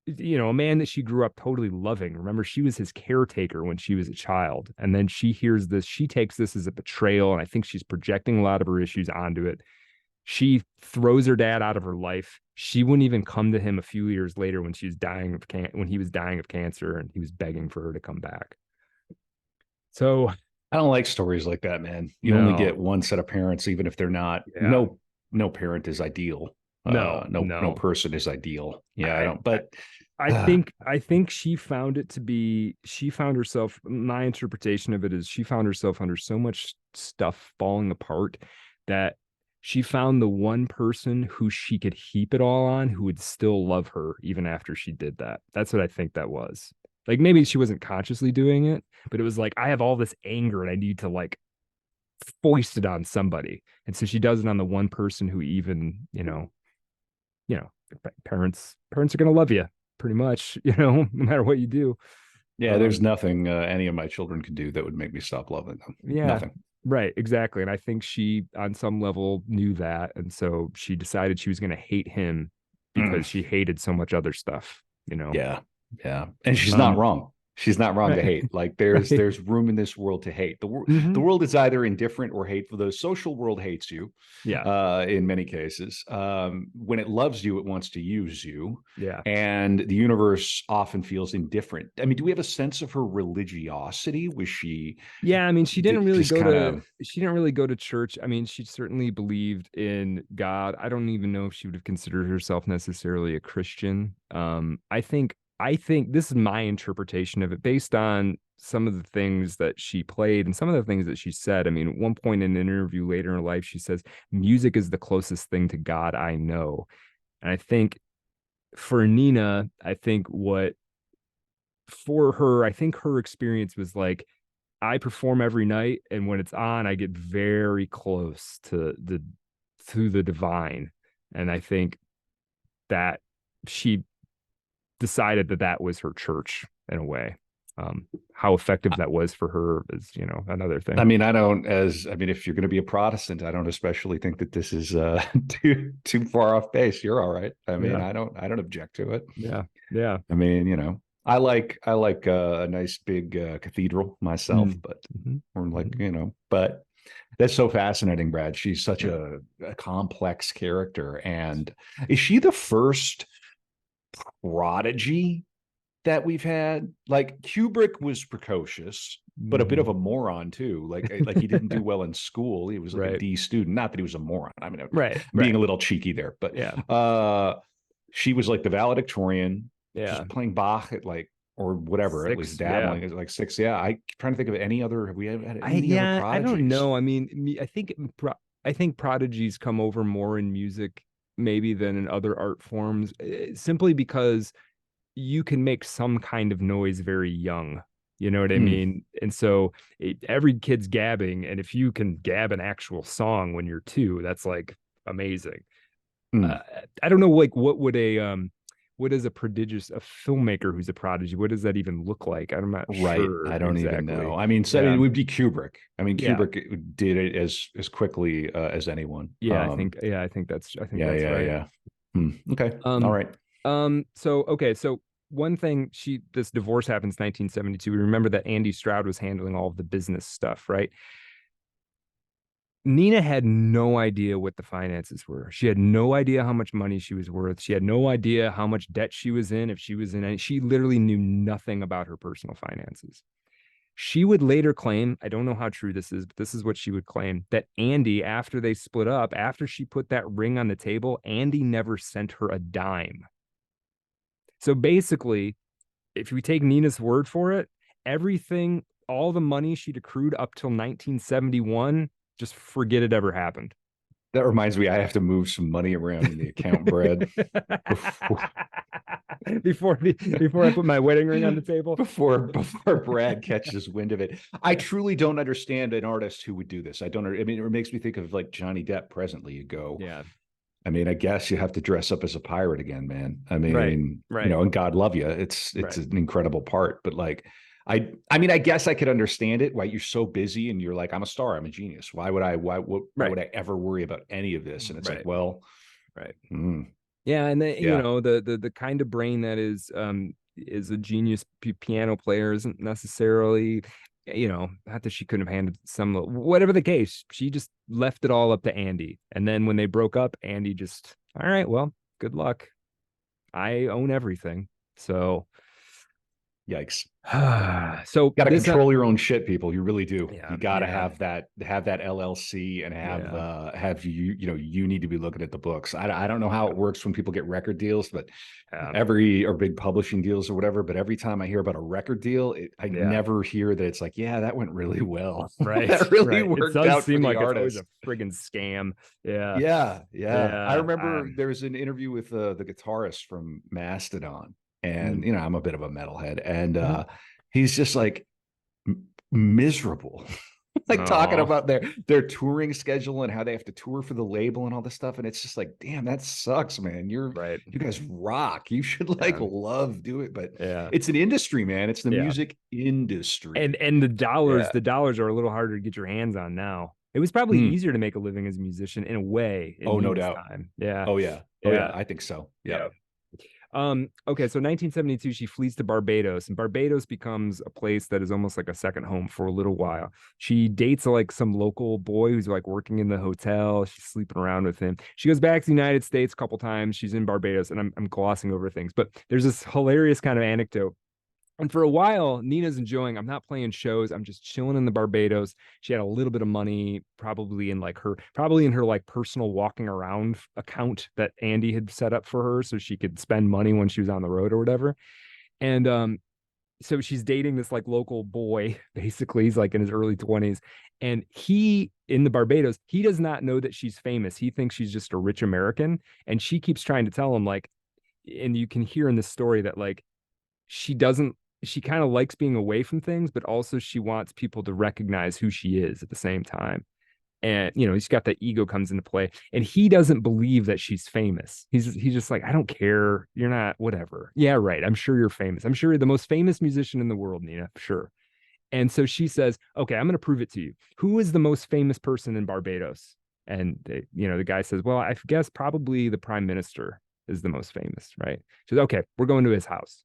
a man that she grew up totally loving. Remember, she was his caretaker when she was a child. And then she hears this, she takes this as a betrayal, and I think she's projecting a lot of her issues onto it. She throws her dad out of her life. She wouldn't even come to him a few years later when when he was dying of cancer, and he was begging for her to come back. So I don't like stories like that, man. You only no, get one set of parents, even if they're not. yeah, No parent is ideal. no, No no. person is ideal. Yeah, I I don't. But I think she found it to be, she found herself, my interpretation of it is she found herself under so much stuff falling apart that she found the one person who she could heap it all on, who would still love her even after she did that. That's what I think that was. Like, maybe she wasn't consciously doing it, but it was like, I have all this anger and I need to like foist it on somebody. And so she does it on the one person who even, you know, parents are going to love you pretty much, no matter what you do. yeah, there's Um, nothing any of my children could do that would make me stop loving them. yeah, Nothing. right, exactly. And I think she, on some level, knew that, and so she decided she was going to hate him Mm. because she hated so much other stuff. Yeah, yeah, and she's not Um, wrong. She's not wrong to right, hate. Like, right. there's room in this world to hate. The Hmm. world is either indifferent or hateful. The social world hates you, Yeah, in many cases. When it loves you, it wants to use you, yeah. and the universe often feels indifferent. I mean, do we have a sense of her religiosity? Was she Yeah, I mean, just kind of? she didn't really go to church. I mean, she certainly believed in God. I don't even know if she would have considered herself necessarily a Christian. I think this is my interpretation of it based on some of the things that she played and some of the things that she said. I mean, at one point in an interview later in her life, she says, "Music is the closest thing to God I know." And I think for Nina, I think her experience was like, I perform every night, and when it's on, I get very close to the divine. And I think that she decided that that was her church in a way. How effective that was for her is, another I thing. mean, I mean, if you're going to be a Protestant, I don't especially think that this is too far off base. You're all right. I mean, Yeah, I don't object to it. yeah, yeah. I mean, I like a nice big cathedral myself, Mm. but Mhm. or like, Mhm. but that's so fascinating, Brad. She's such Yeah. a complex character. And is she the first prodigy that we've had? Like, Kubrick was precocious, but a bit of Mhm. a moron too. Like he didn't do well in school. He was like a Right, D student. Not that he was a moron. I mean, I'm right, being a right. little cheeky there, but Yeah, she was like the valedictorian, yeah. just playing Bach at like, or whatever, at least 6, yeah. dabbling at like six. Yeah, I trying to think of any other. Have we had any other I don't prodigies? know. I mean, I think prodigies come over more in music maybe than in other art forms, simply because you can make some kind of noise very young. You know what I Hmm. mean? And so every kid's gabbing, and if you can gab an actual song when you're two, that's like amazing. Hmm. uh, I don't know, like what is a prodigious a filmmaker who's a prodigy? What does that even look like? I'm not Right. sure I don't even know. exactly. I mean, so, I mean, Yeah, it would be Kubrick. I mean, yeah, Kubrick did it as quickly as anyone. I think Yeah, that's yeah, right. yeah. Hmm. Okay. All Um, right. so okay, so one thing this divorce happens 1972. We remember that Andy Stroud was handling all of the business stuff, right? Nina had no idea what the finances were. She had no idea how much money she was worth. She had no idea how much debt she was in, if she was in any. She literally knew nothing about her personal finances. She would later claim, I don't know how true this is, but this is what she would claim, that Andy, after they split up, after she put that ring on the table, Andy never sent her a dime. So basically, if we take Nina's word for it, everything, all the money she'd accrued up till 1971, just forget it ever happened. That reminds me, I have to move some money around in the account, Brad. Before Before I put my wedding ring on the table. before Brad catches wind of it. I truly don't understand an artist who would do this. I don't. I mean, it makes me think of like Johnny Depp. Presently, you go. Yeah. I mean, I guess you have to dress up as a pirate again, man. I Right. mean, Right. and God love you. It's Right. an incredible part, but like, I mean, I guess I could understand it. Why you're so busy and you're like, I'm a star, I'm a genius. Why Right. would I ever worry about any of this? And it's like, Right. well, Right. mm, Yeah, and then yeah, the kind of brain that is a genius piano player isn't necessarily, not that she couldn't have handled some, whatever the case, she just left it all up to Andy. And then when they broke up, Andy just, all right, well, good luck. I own everything. So yikes. so Got to this control your own shit, people. You really do. yeah, You got to yeah, have that LLC and yeah, have you need to be looking at the books. I don't know how yeah, it works when people get record deals, but yeah, or big publishing deals or whatever. But every time I hear about a record deal, I yeah. never hear that it's like, yeah, that went really well. Right, That really right. It worked does out for seem the like it's always artist. a friggin' scam. Yeah, Yeah, yeah. I yeah. remember there was an interview with the guitarist from Mastodon, and Mm, I'm a bit of a metalhead, and mhm. he's just like miserable. Like talking Oh, about their touring schedule and how they have to tour for the label and all this stuff. And it's just like, damn, that sucks, man. right. You guys rock. You should like Yeah, love do it. But yeah, it's an industry, man. It's the yeah. music industry. And Yeah. the dollars are a little harder to get your hands on now. It was probably Hmm. easier to make a living as a musician in a way in Oh, no Nina's doubt. time. Yeah, Oh yeah. Oh yeah. yeah, I think so. yeah. Yep. Okay, so 1972, she flees to Barbados, and Barbados becomes a place that is almost like a second home for a little while. She dates like some local boy who's like working in the hotel. She's sleeping around with him. She goes back to the United States a couple times. She's in Barbados, and I'm glossing over things, but there's this hilarious kind of anecdote. And for a while, Nina's enjoying. I'm not playing shows. I'm just chilling in the Barbados. She had a little bit of money, probably in her like personal walking around account that Andy had set up for her, so she could spend money when she was on the road or whatever. And so she's dating this like local boy. Basically, he's like in his early 20s, and he in the Barbados, he does not know that she's famous. He thinks she's just a rich American, and she keeps trying to tell him like, and you can hear in this story that like she doesn't she kind of likes being away from things, but also she wants people to recognize who she is at the same time. And he's got that ego comes into play, and he doesn't believe that she's famous. He's just like, I don't care, you're not, whatever. Yeah, right, I'm sure you're famous. I'm sure you're the most famous musician in the world, Nina, sure. And so she says, okay, I'm going to prove it to you. Who is the most famous person in Barbados? And the guy says, well, I guess probably the prime minister is the most famous, right? She says, okay, we're going to his house.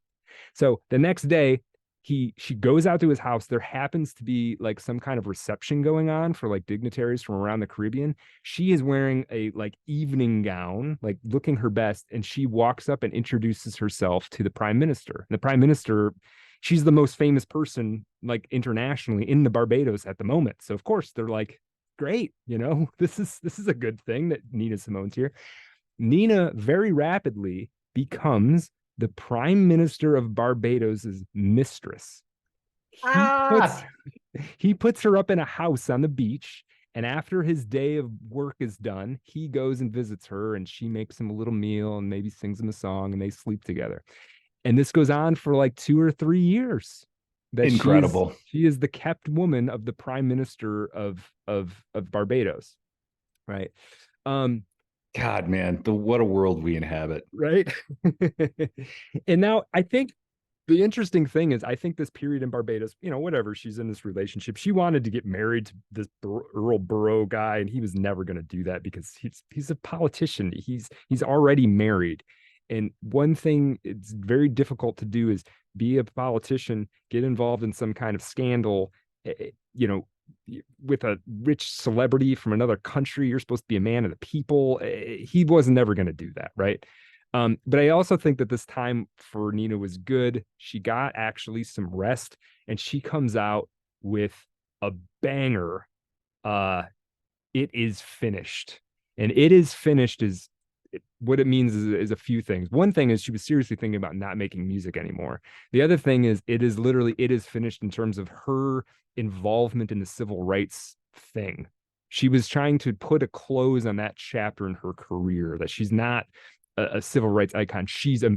So the next day, she goes out to his house. There happens to be like some kind of reception going on for like dignitaries from around the Caribbean. She is wearing a like evening gown, like looking her best, and she walks up and introduces herself to the prime minister. And the prime minister, she's the most famous person like internationally in the Barbados at the moment. So of course they're like, great, this is a good thing that Nina Simone's here. Nina very rapidly becomes the prime minister of Barbados's mistress. He puts Ah, he puts her up in a house on the beach, and after his day of work is done, he goes and visits her, and she makes him a little meal and maybe sings him a song, and they sleep together. And this goes on for like 2 or 3 years. That Incredible. she is the kept woman of the prime minister of Barbados, right? Um, God, man, what a world we inhabit. right. And now I think the interesting thing is, I think this period in Barbados, whatever, she's in this relationship. She wanted to get married to this Earl Burrow guy, and he was never going to do that because he's a politician. He's already married. And one thing it's very difficult to do is be a politician, get involved in some kind of scandal, you know, with a rich celebrity from another country. You're supposed to be a man of the people. He was never going to do that, right? But I also think that this time for Nina was good. She got actually some rest, and she comes out with a banger. It is finished, and it is finished is what it means is a few things. One thing is she was seriously thinking about not making music anymore. The other thing is it is finished in terms of her involvement in the civil rights thing. She was trying to put a close on that chapter in her career, that she's not a civil rights icon. She's a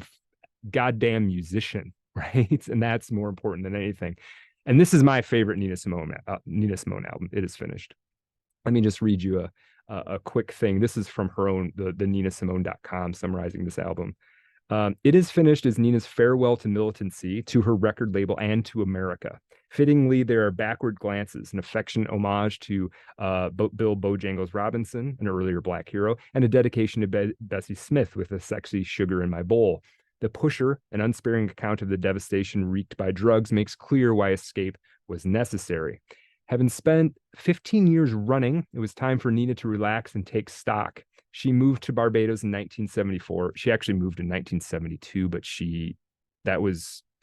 goddamn musician, right? And that's more important than anything. And this is my favorite Nina Simone album. It is finished. Let me just read you a quick thing. This is from her own, the ninasimone.com, summarizing this album. It is finished as Nina's farewell to militancy, to her record label, and to America. Fittingly, there are backward glances, an affectionate homage to Bill Bojangles Robinson, an earlier Black hero, and a dedication to Bessie Smith with a sexy sugar in my bowl. The Pusher, an unsparing account of the devastation wreaked by drugs, makes clear why escape was necessary. Having spent 15 years running, it was time for Nina to relax and take stock. She moved to Barbados in 1974. She actually moved in 1972, but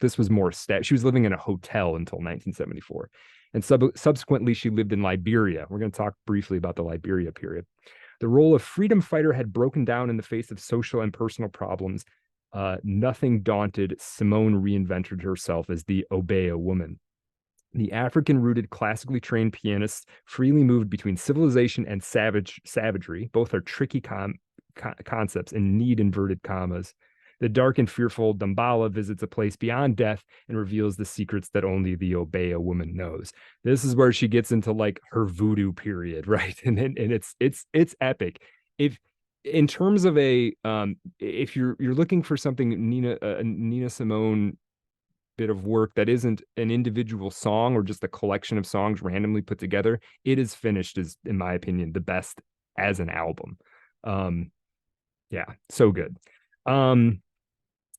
this was more she was living in a hotel until 1974. And subsequently, she lived in Liberia. We're going to talk briefly about the Liberia period. The role of freedom fighter had broken down in the face of social and personal problems. Nothing daunted, Simone reinvented herself as the Obeah woman. The African-rooted, classically trained pianist freely moved between civilization and savagery. Both are tricky concepts and need inverted commas. The dark and fearful Dambala visits a place beyond death and reveals the secrets that only the Obeah woman knows. This is where she gets into like her voodoo period, right? And it's epic. If in terms of if you're looking for something Nina Simone bit of work that isn't an individual song or just a collection of songs randomly put together, it is finished is, in my opinion, the best as an album. Yeah, so good.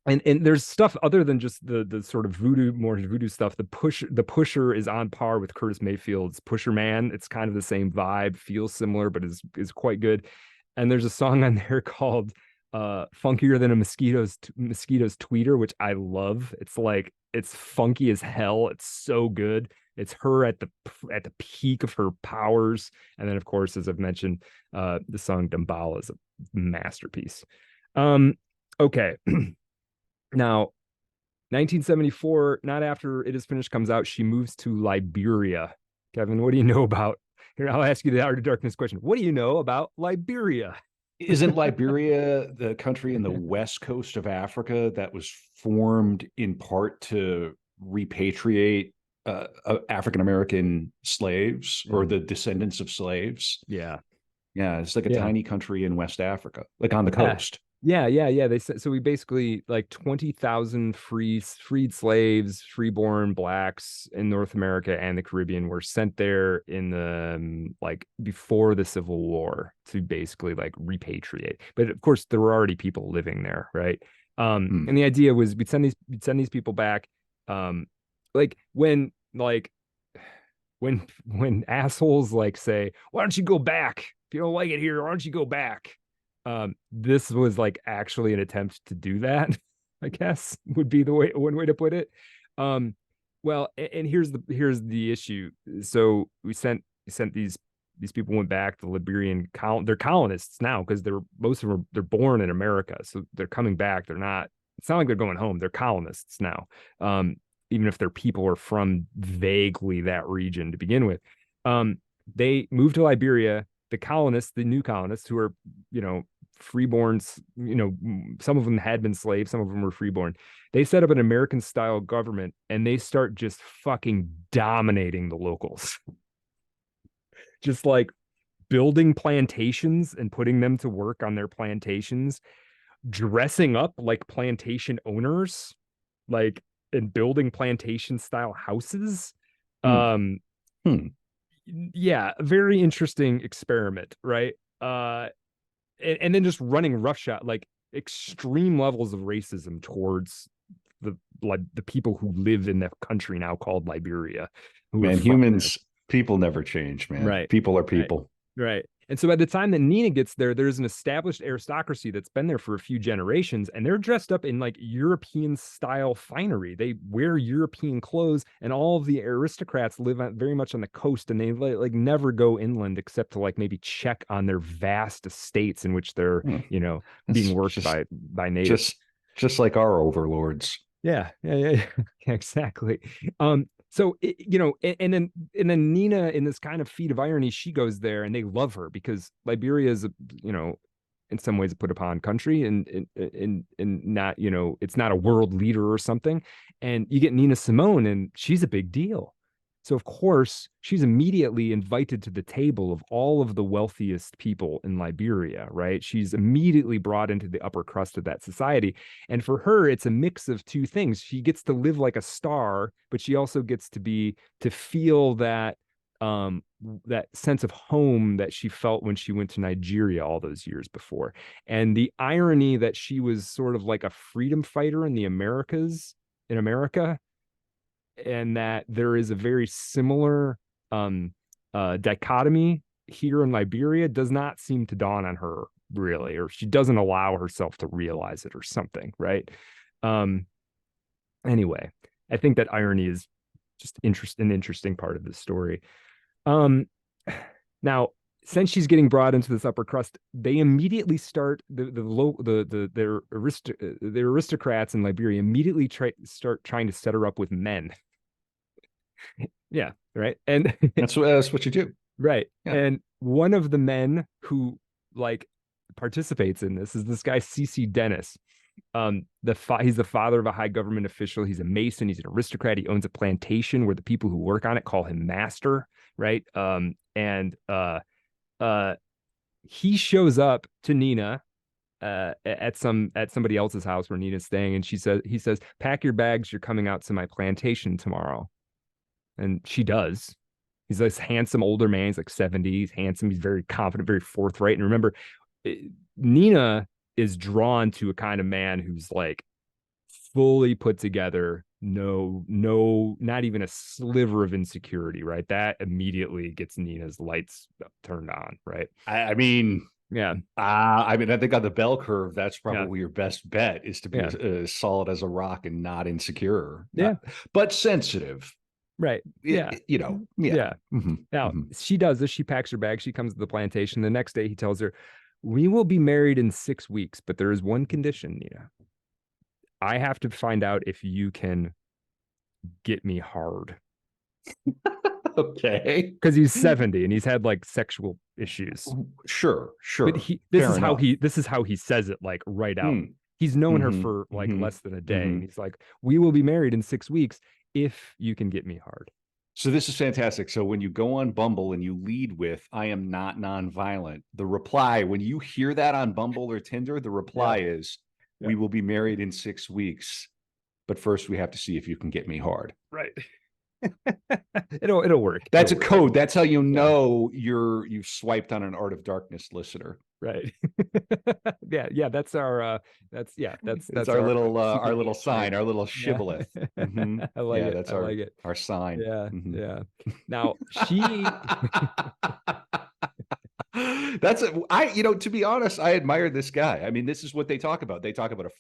And there's stuff other than just the sort of more voodoo stuff. The Pusher is on par with Curtis Mayfield's Pusher Man. It's kind of the same vibe, feels similar, but is quite good. And there's a song on there called Funkier Than a Mosquito's Tweeter, which I love. It's funky as hell. It's so good. It's her at the peak of her powers. And then, of course, as I've mentioned, the song Dambala is a masterpiece. Okay. Now, 1974, not after It Is Finished comes out, she moves to Liberia. Kevin, what do you know about? Here, I'll ask you the Art of Darkness question. What do you know about Liberia? Isn't Liberia the country in the west coast of Africa that was formed in part to repatriate African American slaves or the descendants of slaves? Yeah. Yeah, it's like a tiny country in West Africa, like on the coast. Yeah. They said so. We basically like 20,000 freed slaves, freeborn blacks in North America and the Caribbean were sent there in the like before the Civil War to basically like repatriate. But of course, there were already people living there, right? And the idea was we'd send these people back. Like when assholes like say, "Why don't you go back? If you don't like it here, why don't you go back?" This was like actually an attempt to do that, I guess would be one way to put it. Well, and here's the issue. So we sent these people went back to Liberian they're colonists now because most of them they're born in America, so they're coming back. It's not like they're going home. They're colonists now. Even if their people are from vaguely that region to begin with. They moved to Liberia. The new colonists who are, freeborns, some of them had been slaves, some of them were freeborn. They set up an American style government and they start just fucking dominating the locals. Just like building plantations and putting them to work on their plantations, dressing up like plantation owners, like, and building plantation style houses. Hmm. Yeah, very interesting experiment, right? And then just running roughshod, like extreme levels of racism towards the people who live in the country now called Liberia, who are Man, from there. people never change, man. Right. People are Right. people. Right. And so by the time that Nina gets there, there's an established aristocracy that's been there for a few generations, and they're dressed up in like European style finery. They wear European clothes, and all of the aristocrats live very much on the coast, and they like never go inland except to like maybe check on their vast estates in which they're, being worked by natives. Just like our overlords. Yeah, exactly. So and then Nina, in this kind of feat of irony, she goes there and they love her because Liberia is in some ways a put upon country, and not, it's not a world leader or something. And you get Nina Simone, and she's a big deal. So of course she's immediately invited to the table of all of the wealthiest people in Liberia, right? She's immediately brought into the upper crust of that society. And for her, it's a mix of two things. She gets to live like a star, but she also gets to feel that that sense of home that she felt when she went to Nigeria all those years before. And the irony that she was sort of like a freedom fighter in the Americas, in America, and that there is a very similar dichotomy here in Liberia does not seem to dawn on her really, or she doesn't allow herself to realize it or something, right? Anyway, I think that irony is just an interesting part of the story. Now, since she's getting brought into this upper crust, they immediately start their aristocrats in Liberia immediately start trying to set her up with men. Yeah, right. And that's what you do. Right. Yeah. And one of the men who like participates in this is this guy CC Dennis. He's the father of a high government official. He's a Mason. He's an aristocrat. He owns a plantation where the people who work on it call him master, right? And he shows up to Nina at somebody else's house where Nina's staying, and he says, "Pack your bags. You're coming out to my plantation tomorrow." And she does. He's this handsome older man. He's like 70. He's handsome. He's very confident, very forthright. And remember, Nina is drawn to a kind of man who's like fully put together, no, not even a sliver of insecurity, right? That immediately gets Nina's lights turned on, right? I mean, yeah. I think on the bell curve, that's probably your best bet, is to be as solid as a rock and not insecure. Yeah. But sensitive. Right. Yeah. Yeah. Mm-hmm. Now, she does this. She packs her bag. She comes to the plantation. The next day, he tells her, "We will be married in 6 weeks, but there is one condition, Nina. I have to find out if you can get me hard." Okay. Because he's 70 and he's had like sexual issues. Sure. But this is how he says it, like right out. He's known her for like less than a day. And he's like, "We will be married in 6 weeks if you can get me hard." So this is fantastic. So when you go on Bumble and you lead with, "I am not nonviolent," the reply, when you hear that on Bumble or Tinder, the reply is, "We will be married in 6 weeks, but first we have to see if you can get me hard." Right. It'll work. That's a code. That's how you know you've swiped on an Art of Darkness listener. Right. Yeah. That's our that's our little sign, our little shibboleth. Mm-hmm. I like it. That's our sign. Yeah. Yeah. Now she that's to be honest, I admire this guy. I mean, this is what they talk about. They talk about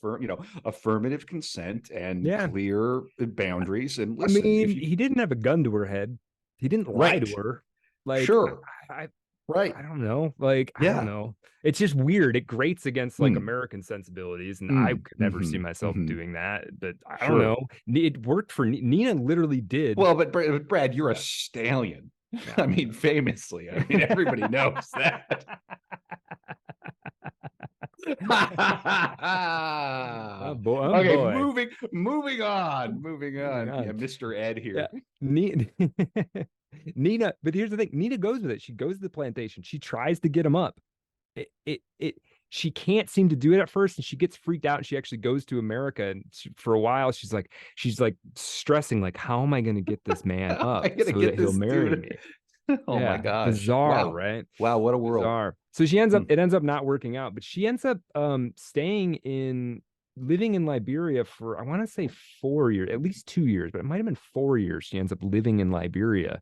affirmative consent and clear boundaries. And listen, I mean, he didn't have a gun to her head. He didn't lie to her. Like, sure. I don't know. Like, I don't know. It's just weird. It grates against like American sensibilities, and I could never see myself doing that. But I don't know. It worked for Nina. Literally did. Well, but Brad, you're a stallion. I mean, famously. I mean, everybody knows that. Oh boy, oh Okay, boy. moving on. Moving Yeah, on. Mr. Ed Yeah. here. Nina, Nina, but here's the thing. Nina goes with it. She goes to the plantation. She tries to get him up. She can't seem to do it at first, and she gets freaked out, and she actually goes to America. And for a while, she's like stressing, like, how am I going to get this man How am I up gonna so that get he'll this marry dude? me? Oh my Yeah, gosh. bizarre, Wow. right? Wow, what a world. Bizarre. So she ends up, Hmm. it ends up not working out, but she ends up living in Liberia for, I want to say 4 years, at least 2 years, but it might have been 4 years. She ends up living in Liberia.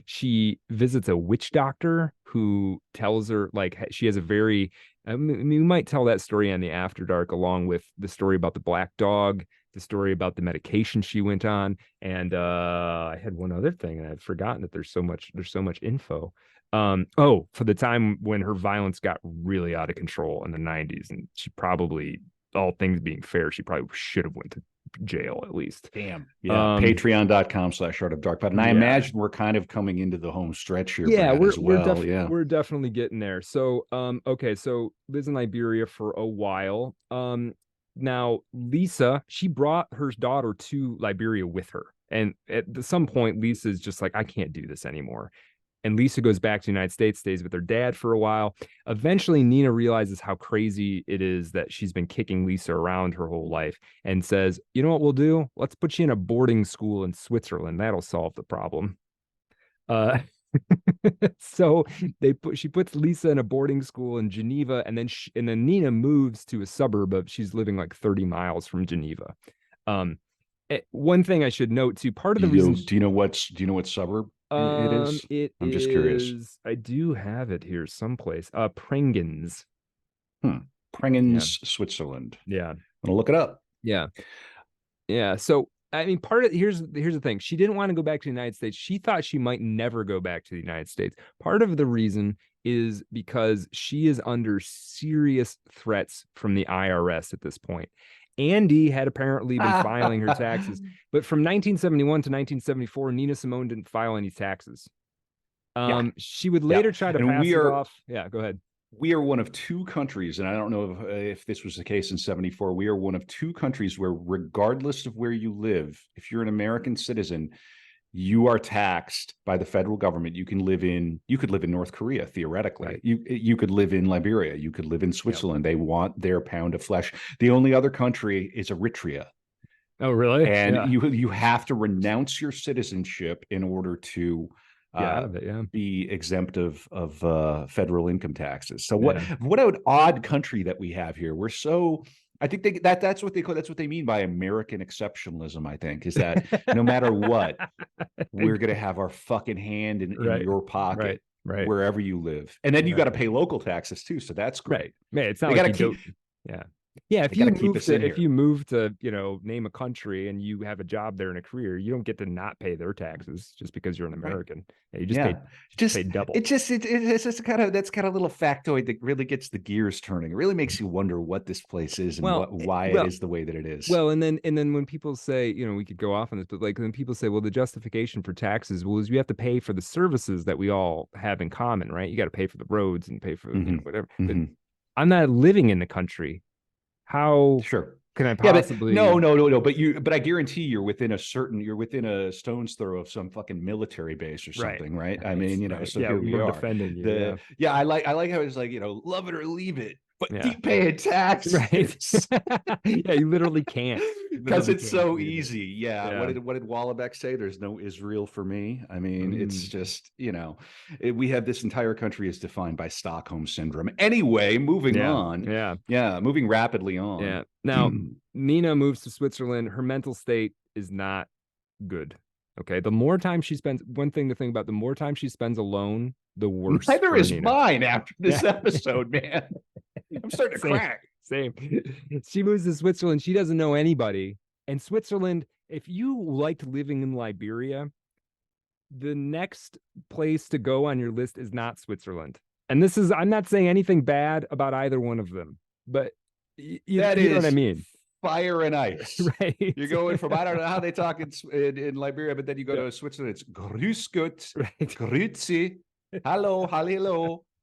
She visits a witch doctor who tells her, like, she has a very, I mean, we might tell that story on the After Dark, along with the story about the black dog, the story about the medication she went on, and I had one other thing, and I've forgotten that there's so much info. For the time when her violence got really out of control in the 90s, and she probably, all things being fair, she probably should have went to jail at least. Damn. Yeah. Patreon.com/Art of Dark Pod. And I Yeah. imagine we're kind of coming into the home stretch here, Yeah, Brad, as well. Yeah. we're definitely getting there. So, okay, so lives in Liberia for a while. Now Lisa, she brought her daughter to Liberia with her. And at some point, Lisa's just like, I can't do this anymore. And Lisa goes back to the United States, stays with her dad for a while. Eventually, Nina realizes how crazy it is that she's been kicking Lisa around her whole life and says, you know what we'll do? Let's put you in a boarding school in Switzerland. That'll solve the problem. Uh, so she puts Lisa in a boarding school in Geneva, and then Nina moves to a suburb of, she's living like 30 miles from Geneva. One thing I should note too, part of the reason Do you know what suburb it is? it I'm just curious. is, I do have it here someplace. Prengens. Yeah. Prengens, Switzerland. Yeah. I'm gonna look it up. Yeah. Yeah. So I mean, here's the thing. She didn't want to go back to the United States. She thought she might never go back to the United States. Part of the reason is because she is under serious threats from the IRS at this point. Andy had apparently been filing her taxes, but from 1971 to 1974, Nina Simone didn't file any taxes. Yeah. She would later try to pass it off. Yeah, go ahead. We are one of two countries, and I don't know if this was the case in 74. We are one of two countries where, regardless of where you live, if you're an American citizen, you are taxed by the federal government. You could live in North Korea, theoretically. Right. You could live in Liberia. You could live in Switzerland. Yep. They want their pound of flesh. The only other country is Eritrea. Oh, really? And yeah. you have to renounce your citizenship in order to be exempt of federal income taxes. So what an odd country that we have here. We're so, I think that's what they mean by American exceptionalism. I think is that no matter what, we're gonna have our fucking hand in your pocket, wherever you live, and then you got to pay local taxes too. So that's great. Right. It's not like you don't. Yeah. Yeah, if you move to, name a country and you have a job there and a career, you don't get to not pay their taxes just because you're an American. Right. You just pay double. It's just that's kind of a little factoid that really gets the gears turning. It really makes you wonder what this place is and why it is the way that it is. Well, and then when people say, we could go off on this, but like when people say, well, the justification for taxes, is you have to pay for the services that we all have in common, right? You got to pay for the roads and pay for whatever. But I'm not living in the country. How can I possibly? No. But I guarantee you're within a stone's throw of some fucking military base or something, right? I mean, so here we are defending you. I like how it's like, love it or leave it, but keep paying taxes. Right. Yeah, you literally can't. Because it's so easy. Yeah. What did Wallabek say? There's no Israel for me. I mean, it's just, we have this entire country is defined by Stockholm syndrome. Anyway, moving on. Yeah. Moving rapidly on. Yeah. Now, Nina moves to Switzerland. Her mental state is not good. Okay. The more time she spends, one thing to think about, the more time she spends alone, the worse. Neither is mine after this episode, man. I'm starting to crack. Same. She moves to Switzerland. She doesn't know anybody. And Switzerland, if you liked living in Liberia, the next place to go on your list is not Switzerland. And I'm not saying anything bad about either one of them, but you know what I mean? Fire and ice. Right. You're going from, I don't know how they talk in Liberia, but then you go to Switzerland, it's grüß Gott, grüezi, hello.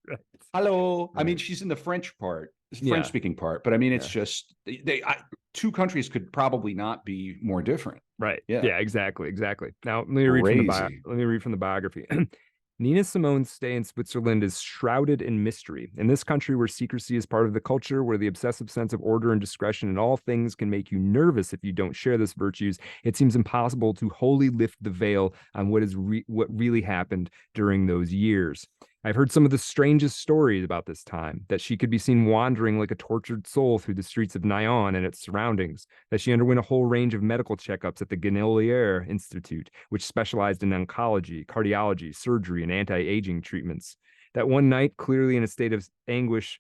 Right. Hello. I mean, she's in the French part. French Yeah. speaking part. But I mean, it's Yeah. just two countries could probably not be more different. Right. Yeah, Yeah, exactly. Exactly. Now, crazy. let me read from the biography. Nina Simone's stay in Switzerland is shrouded in mystery. In this country where secrecy is part of the culture, where the obsessive sense of order and discretion in all things can make you nervous if you don't share this virtues, it seems impossible to wholly lift the veil on what really happened during those years. I've heard some of the strangest stories about this time, that she could be seen wandering like a tortured soul through the streets of Nyon and its surroundings, that she underwent a whole range of medical checkups at the Genolier Institute, which specialized in oncology, cardiology, surgery, and anti-aging treatments. That one night, clearly in a state of anguish,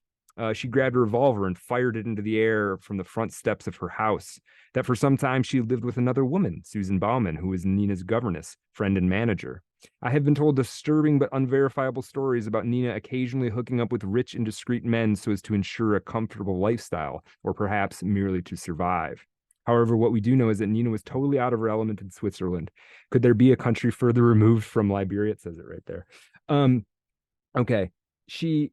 she grabbed a revolver and fired it into the air from the front steps of her house. That for some time she lived with another woman, Susan Bauman, who was Nina's governess, friend, and manager. I have been told disturbing but unverifiable stories about Nina occasionally hooking up with rich and discreet men so as to ensure a comfortable lifestyle, or perhaps merely to survive. However, what we do know is that Nina was totally out of her element in Switzerland. Could there be a country further removed from Liberia? It says it right there. Um, okay. She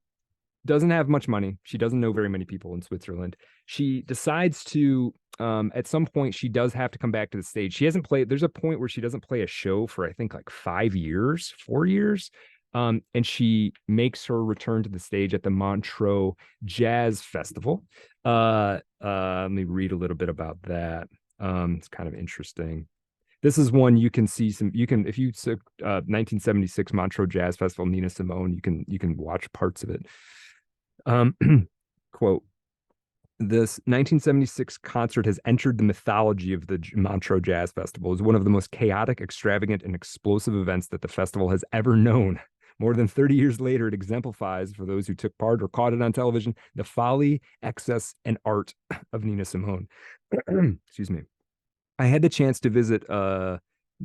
doesn't have much money. She doesn't know very many people in Switzerland. She decides to, at some point, she does have to come back to the stage. She hasn't played, there's a point where she doesn't play a show for, I think, like 5 years, 4 years. And she makes her return to the stage at the Montreux Jazz Festival. Let me read a little bit about that. It's kind of interesting. This is one you can see some. You can, if you 1976 Montreux Jazz Festival, Nina Simone, you can watch parts of it. Um, quote, this 1976 concert has entered the mythology of the Montreux Jazz Festival as one of the most chaotic, extravagant, and explosive events that the festival has ever known. More than 30 years later, it exemplifies, for those who took part or caught it on television, the folly, excess, and art of Nina Simone. Excuse me. I had the chance to visit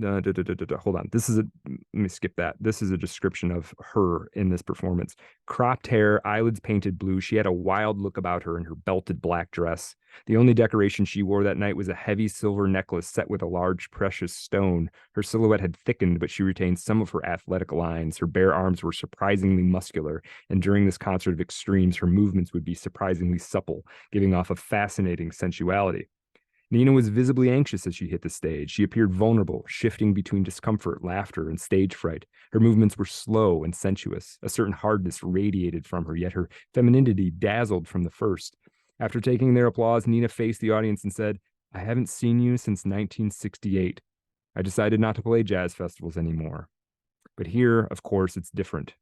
hold on. Let me skip that. This is a description of her in this performance. Cropped hair, eyelids painted blue. She had a wild look about her in her belted black dress. The only decoration she wore that night was a heavy silver necklace set with a large precious stone. Her silhouette had thickened, but she retained some of her athletic lines. Her bare arms were surprisingly muscular, and during this concert of extremes, her movements would be surprisingly supple, giving off a fascinating sensuality. Nina was visibly anxious as she hit the stage. She appeared vulnerable, shifting between discomfort, laughter, and stage fright. Her movements were slow and sensuous. A certain hardness radiated from her, yet her femininity dazzled from the first. After taking their applause, Nina faced the audience and said, "I haven't seen you since 1968. I decided not to play jazz festivals anymore. But here, of course, it's different."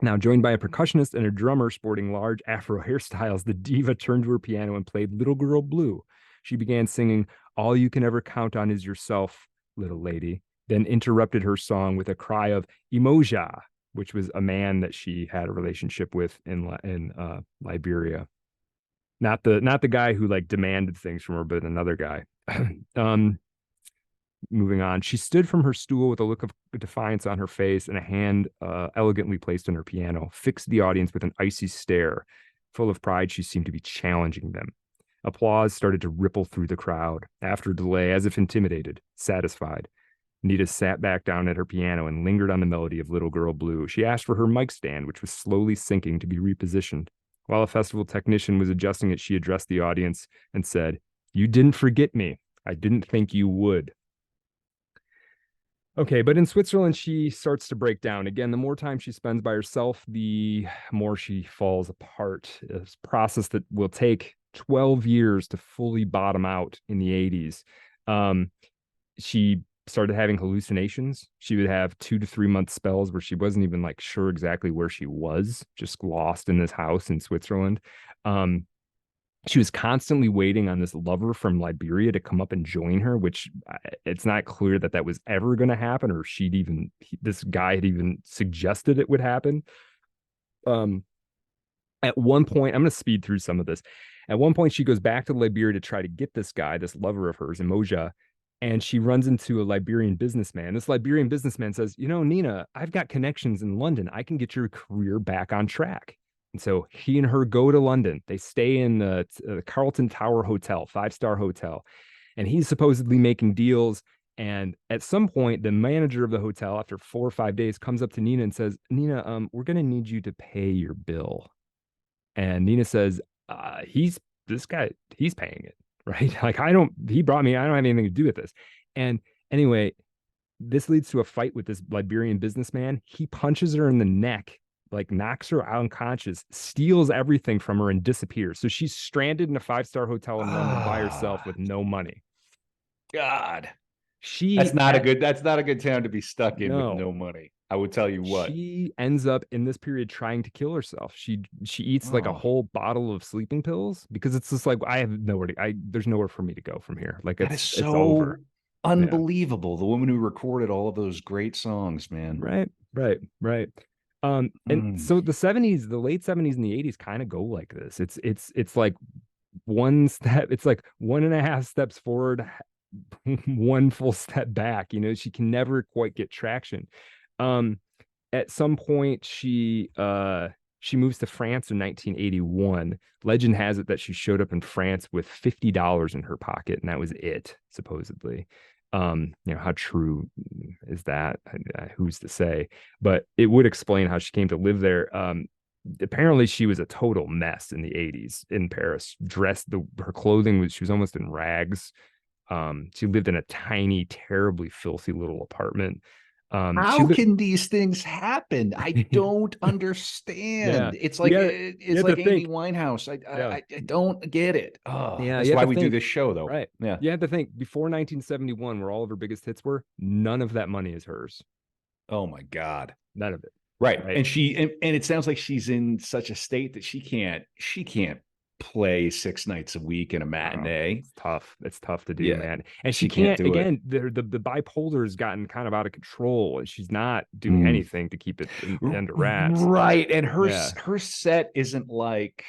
Now, joined by a percussionist and a drummer sporting large afro hairstyles, the diva turned to her piano and played Little Girl Blue. She began singing, "All you can ever count on is yourself, little lady," then interrupted her song with a cry of "Emoja," which was a man that she had a relationship with in Liberia. Not the guy who like demanded things from her, but another guy. um, Moving on, she stood from her stool with a look of defiance on her face and a hand elegantly placed on her piano, fixed the audience with an icy stare. Full of pride, she seemed to be challenging them. Applause started to ripple through the crowd. After a delay, as if intimidated, satisfied, Nita sat back down at her piano and lingered on the melody of Little Girl Blue. She asked for her mic stand, which was slowly sinking to be repositioned. While a festival technician was adjusting it, she addressed the audience and said, "You didn't forget me. I didn't think you would." Okay, but in Switzerland, she starts to break down. Again, the more time she spends by herself, the more she falls apart. It's a process that will take 12 years to fully bottom out in the 80s. She started having hallucinations. She would have 2 to 3 month spells where she wasn't even like sure exactly where she was, just lost in this house in Switzerland. Um, she was constantly waiting on this lover from Liberia to come up and join her, which it's not clear that that was ever going to happen, or this guy had even suggested it would happen. Um, at one point, I'm going to speed through some of this. At one point, she goes back to Liberia to try to get this guy, this lover of hers, Emoja, and she runs into a Liberian businessman. This Liberian businessman says, "Nina, I've got connections in London. I can get your career back on track." And so he and her go to London. They stay in the Carlton Tower Hotel, 5-star hotel. And he's supposedly making deals. And at some point, the manager of the hotel, after 4 or 5 days, comes up to Nina and says, "Nina, we're going to need you to pay your bill." And Nina says, he's this guy, he's paying it, right? Like, I don't, he brought me, I don't have anything to do with this. And anyway, this leads to a fight with this Liberian businessman. He punches her in the neck, like knocks her unconscious, steals everything from her, and disappears. So she's stranded in a 5-star hotel in London by herself Ah, with no money. God. She That's not a good town to be stuck in with no, no money. I would tell you what. she ends up in this period trying to kill herself. She eats like a Oh, whole bottle of sleeping pills because it's just like I have nowhere to, I there's nowhere for me to go from here. Like that is it's over. so Yeah. unbelievable. The woman who recorded all of those great songs, man. Right, right, right. And Mm. so the 70s, the late 70s and the 80s kind of go like this. It's like one step, it's like 1.5 steps forward, one full step back. You know, she can never quite get traction. Um, at some point she moves to France in 1981. Legend has it that she showed up in France with $50 in her pocket, and that was it, supposedly. You know, how true is that? Who's to say? But it would explain how she came to live there. Apparently she was a total mess in the 80s in Paris. Dressed her clothing was, she was almost in rags. She lived in a tiny, terribly filthy little apartment. She How lived can these things happen? I don't yeah. understand. It's You like got you it's have to like Amy think. Winehouse. Yeah. I don't get it. Oh, Yeah, that's you have why to we do think. this show, though. Right. Yeah. You have to think before 1971, where all of her biggest hits were, none of that money is hers. Oh my God. None of it. Right. Right. And it sounds like she's in such a state that she can't play 6 nights a week in a Oh, matinee. it's tough. It's tough to do, Yeah. man. And she She can't can't, do it. again, the bipolar has gotten kind of out of control and she's not doing Mm. anything to keep it under wraps. Right. And Yeah. her set isn't like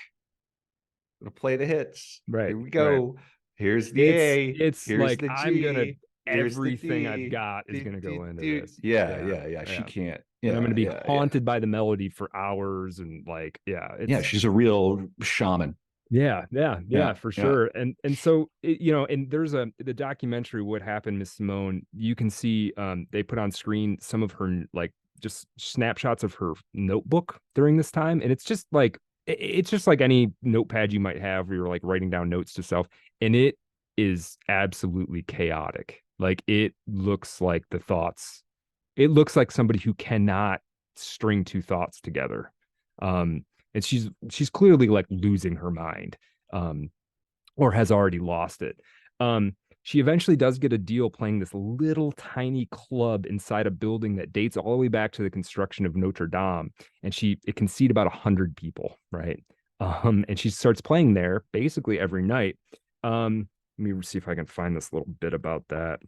to play the hits. Right. Here we Right. go. Here's the A. It's Here's like the I'm gonna G. Here's the everything I've D. got is gonna go into this. Yeah, Yeah. yeah, yeah. She Yeah. can't. And I'm Yeah, gonna be yeah, yeah. haunted by the melody for hours and like, yeah, Yeah, it's she's a real shaman. yeah, yeah, Yeah, yeah, for yeah. sure. And so you know, and there's the documentary What Happened, Miss Simone. You can see they put on screen some of her like just snapshots of her notebook during this time, and it's just like it's just like any notepad you might have where you're like writing down notes to self, and it is absolutely chaotic. Like it looks like the thoughts. It looks like somebody who cannot string two thoughts together. Um, and she's clearly like losing her mind, um, or has already lost it. She eventually does get a deal playing this little tiny club inside a building that dates all the way back to the construction of Notre Dame, and it can seat about 100 people, right? And she starts playing there basically every night. Let me see if I can find this little bit about that.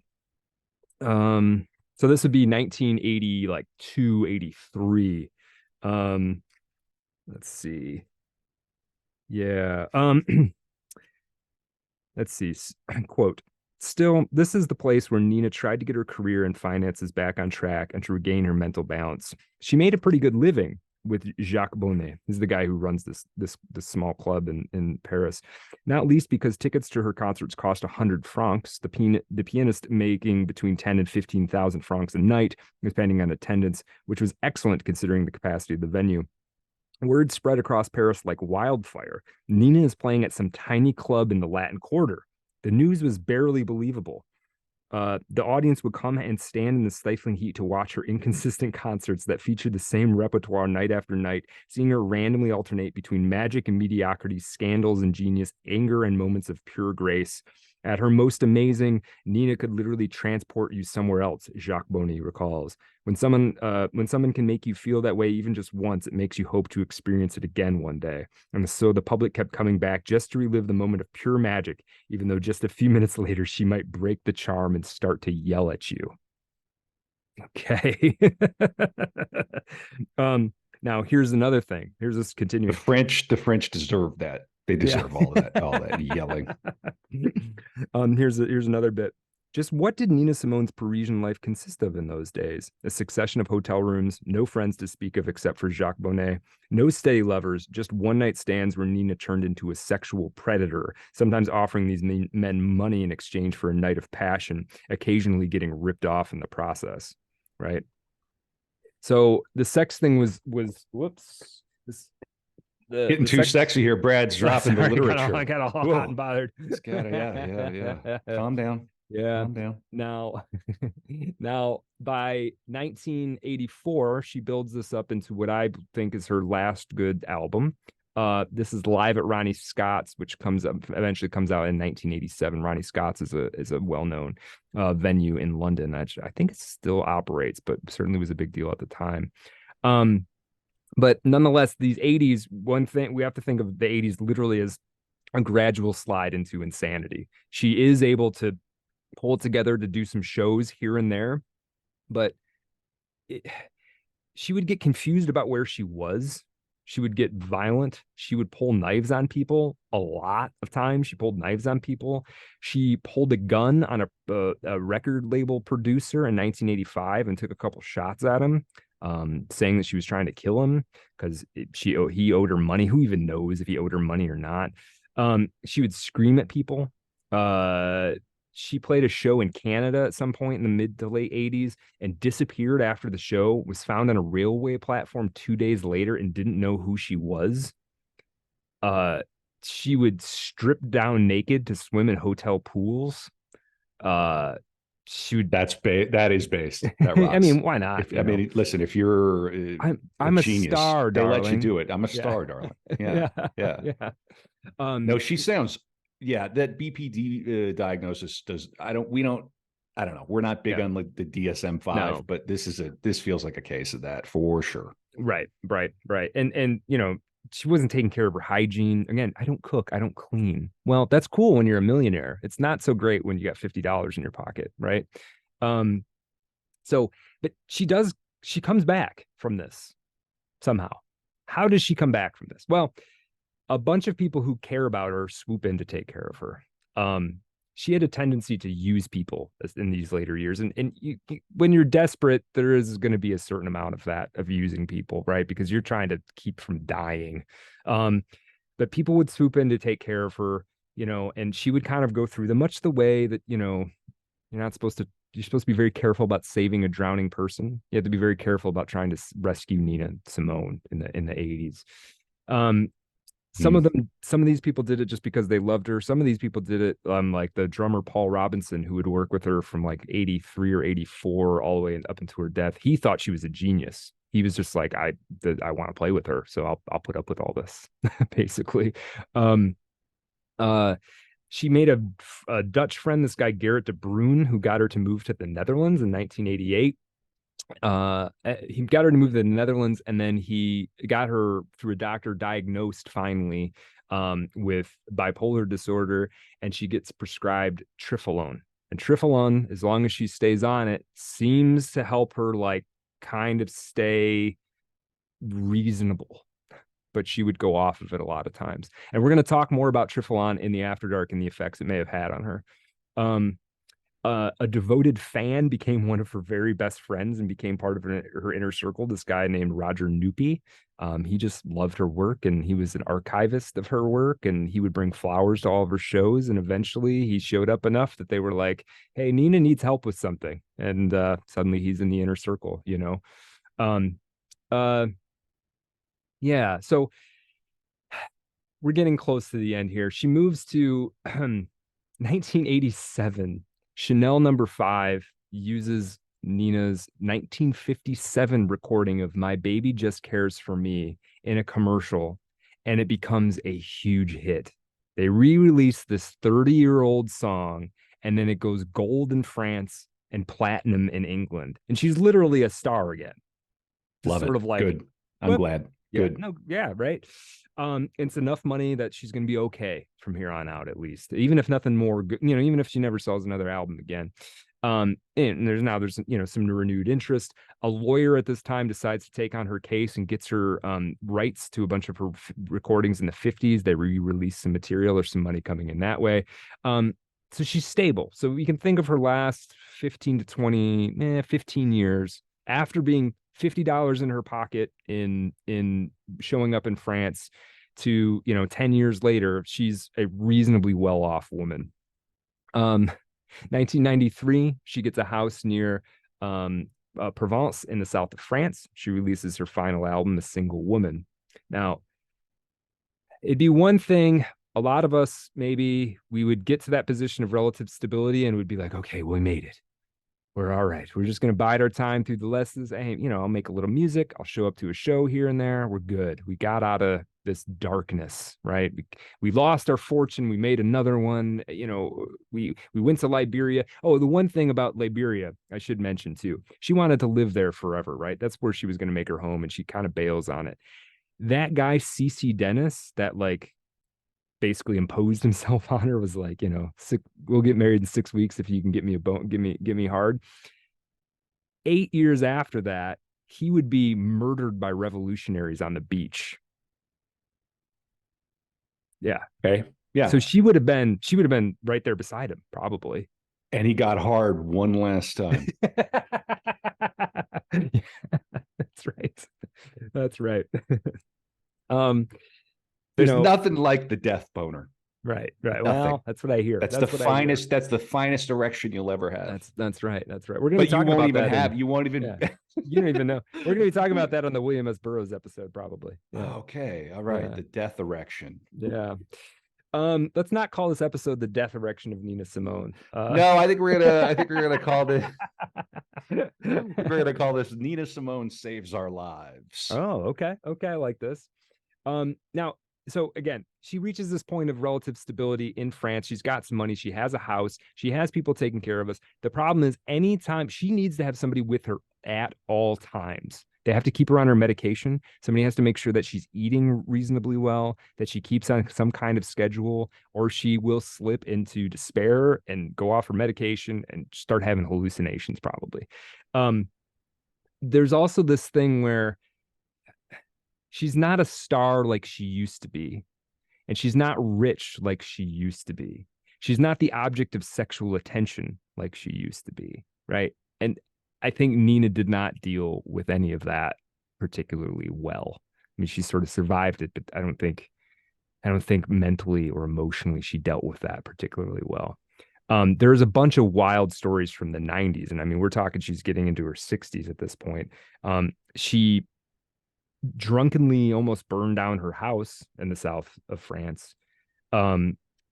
So this would be 1980, like 283. Um, let's see. Yeah. Let's see. Quote, still, this is the place where Nina tried to get her career and finances back on track and to regain her mental balance. She made a pretty good living with Jacques Bonnet. He's the guy who runs this small club in Paris. Not least because tickets to her concerts cost 100 francs. The pianist making between 10 and 15,000 francs a night, depending on attendance, which was excellent considering the capacity of the venue. Word spread across Paris like wildfire. Nina is playing at some tiny club in the Latin Quarter. The news was barely believable. The audience would come and stand in the stifling heat to watch her inconsistent concerts that featured the same repertoire night after night, seeing her randomly alternate between magic and mediocrity, scandals and genius, anger and moments of pure grace. At her most amazing, Nina could literally transport you somewhere else, Jacques Bonnet recalls. When someone can make you feel that way even just once, it makes you hope to experience it again one day. And so the public kept coming back just to relive the moment of pure magic, even though just a few minutes later she might break the charm and start to yell at you. Okay. Now here's another thing. Here's this continuing. The French deserve that. They Yeah. deserve all that yelling. Here's another bit. Just what did Nina Simone's Parisian life consist of in those days? A succession of hotel rooms, no friends to speak of except for Jacques Bonnet, no steady lovers, just one-night stands where Nina turned into a sexual predator, sometimes offering these men money in exchange for a night of passion, occasionally getting ripped off in the process, right? So the sex thing was whoops. Getting too sexy here. Brad's dropping the literature. I got all hot and bothered. It's gotta, yeah. Calm down. Yeah. Calm down. Now, now by 1984, she builds this up into what I think is her last good album. This is Live at Ronnie Scott's, which eventually comes out in 1987. Ronnie Scott's is a well-known venue in London. I think it still operates, but certainly was a big deal at the time. But nonetheless, these 80s, one thing we have to think of the 80s literally as a gradual slide into insanity. She is able to pull it together to do some shows here and there, but she would get confused about where she was. She would get violent. She would pull knives on people a lot of times. She pulled knives on people. She pulled a gun on a record label producer in 1985 and took a couple shots at him, saying that she was trying to kill him because he owed her money. Who even knows if he owed her money or not? She would scream at people. She played a show in Canada at some point in the mid to late 80s and disappeared after the show, was found on a railway platform 2 days later and didn't know who she was. She would strip down naked to swim in hotel pools. That is based. That rocks. I mean, why not? Listen, if you're I'm a genius, star, darling. They let you do it. I'm a star, darling. Yeah. No, she sounds. Yeah, that BPD diagnosis I don't know. We're not big on like the DSM-5, but this feels like a case of that for sure. Right. And she wasn't taking care of her hygiene. Again, I don't cook, I don't clean. Well, that's cool when you're a millionaire. It's not so great when you got $50 in your pocket, right? But she comes back from this somehow. How does she come back from this? Well, a bunch of people who care about her swoop in to take care of her. She had a tendency to use people in these later years. And when you're desperate, there is going to be a certain amount of that, of using people, right? Because you're trying to keep from dying. But people would swoop in to take care of her, and she would kind of go through them, much the way that, you're supposed to be very careful about saving a drowning person. You have to be very careful about trying to rescue Nina Simone in the 80s. Some of these people did it just because they loved her. Some of these people did it, like the drummer Paul Robinson, who would work with her from like 83 or 84 all the way up into her death. He thought she was a genius. He was just like, I want to play with her, so I'll put up with all this, basically. She made a Dutch friend, this guy Gerrit de Bruin, who got her to move to the Netherlands in 1988. He got her to move to the Netherlands, and then he got her through a doctor diagnosed finally with bipolar disorder, and she gets prescribed Trifalone. And Trifalone, as long as she stays on it, seems to help her like kind of stay reasonable. But she would go off of it a lot of times. And we're going to talk more about Trifalone in the After Dark and the effects it may have had on her. A devoted fan became one of her very best friends and became part of her inner circle. This guy named Roger Newpy. He just loved her work, and he was an archivist of her work, and he would bring flowers to all of her shows. And eventually he showed up enough that they were like, hey, Nina needs help with something. And suddenly he's in the inner circle, Yeah. So we're getting close to the end here. She moves to 1987. Chanel No. 5 uses Nina's 1957 recording of My Baby Just Cares for Me in a commercial, and it becomes a huge hit. They re-release this 30-year-old song, and then it goes gold in France and platinum in England. And she's literally a star again. Love it. Good. I'm glad. Good. Right. It's enough money that she's going to be okay from here on out, at least, even if nothing more, even if she never sells another album again. And there's some renewed interest. A lawyer at this time decides to take on her case and gets her rights to a bunch of her recordings in the 50s. They re-release some material. There's some money coming in that way. So she's stable. So we can think of her last 15 years after being $50 in her pocket in showing up in France to 10 years later, she's a reasonably well-off woman. 1993, she gets a house near Provence in the south of France. She releases her final album, A Single Woman. Now, It'd be one thing. A lot of us, maybe we would get to that position of relative stability and would be like, okay, we made it. We're all right. We're just going to bide our time through the lessons. Hey, I'll make a little music. I'll show up to a show here and there. We're good. We got out of this darkness, right? We lost our fortune. We made another one. We went to Liberia. Oh, the one thing about Liberia I should mention too, she wanted to live there forever, right? That's where she was going to make her home, and she kind of bails on it. That guy, CC Dennis, that like basically imposed himself on her, was like, we'll get married in 6 weeks if you can get me a bone, get me hard. 8 years after that, he would be murdered by revolutionaries on the beach. Yeah. Okay. Yeah. So she would have been right there beside him, probably. And he got hard one last time. That's right. That's right. There's nothing like the death boner. Right. Nothing. Well, that's what I hear. That's the finest. That's the finest erection you'll ever have. That's right. We're gonna be talking about that. You won't even. Yeah. You don't even know. We're gonna be talking about that on the William S. Burroughs episode, probably. Yeah. Okay. All right. Yeah. The death erection. Yeah. Let's not call this episode the death erection of Nina Simone. No, I think we're gonna call this. We're gonna call this Nina Simone Saves Our Lives. Oh, okay. I like this. Now, so again, she reaches this point of relative stability in France. She's got some money. She has a house. She has people taking care of us. The problem is, anytime she needs to have somebody with her at all times. They have to keep her on her medication. Somebody has to make sure that she's eating reasonably well, that she keeps on some kind of schedule, or she will slip into despair and go off her medication and start having hallucinations, probably. There's also this thing where she's not a star like she used to be, and she's not rich like she used to be. She's not the object of sexual attention like she used to be, right? And I think Nina did not deal with any of that particularly well. I mean, she sort of survived it, but I don't think mentally or emotionally she dealt with that particularly well. There's a bunch of wild stories from the 90s. And I mean, we're talking, she's getting into her 60s at this point. She drunkenly almost burned down her house in the south of France.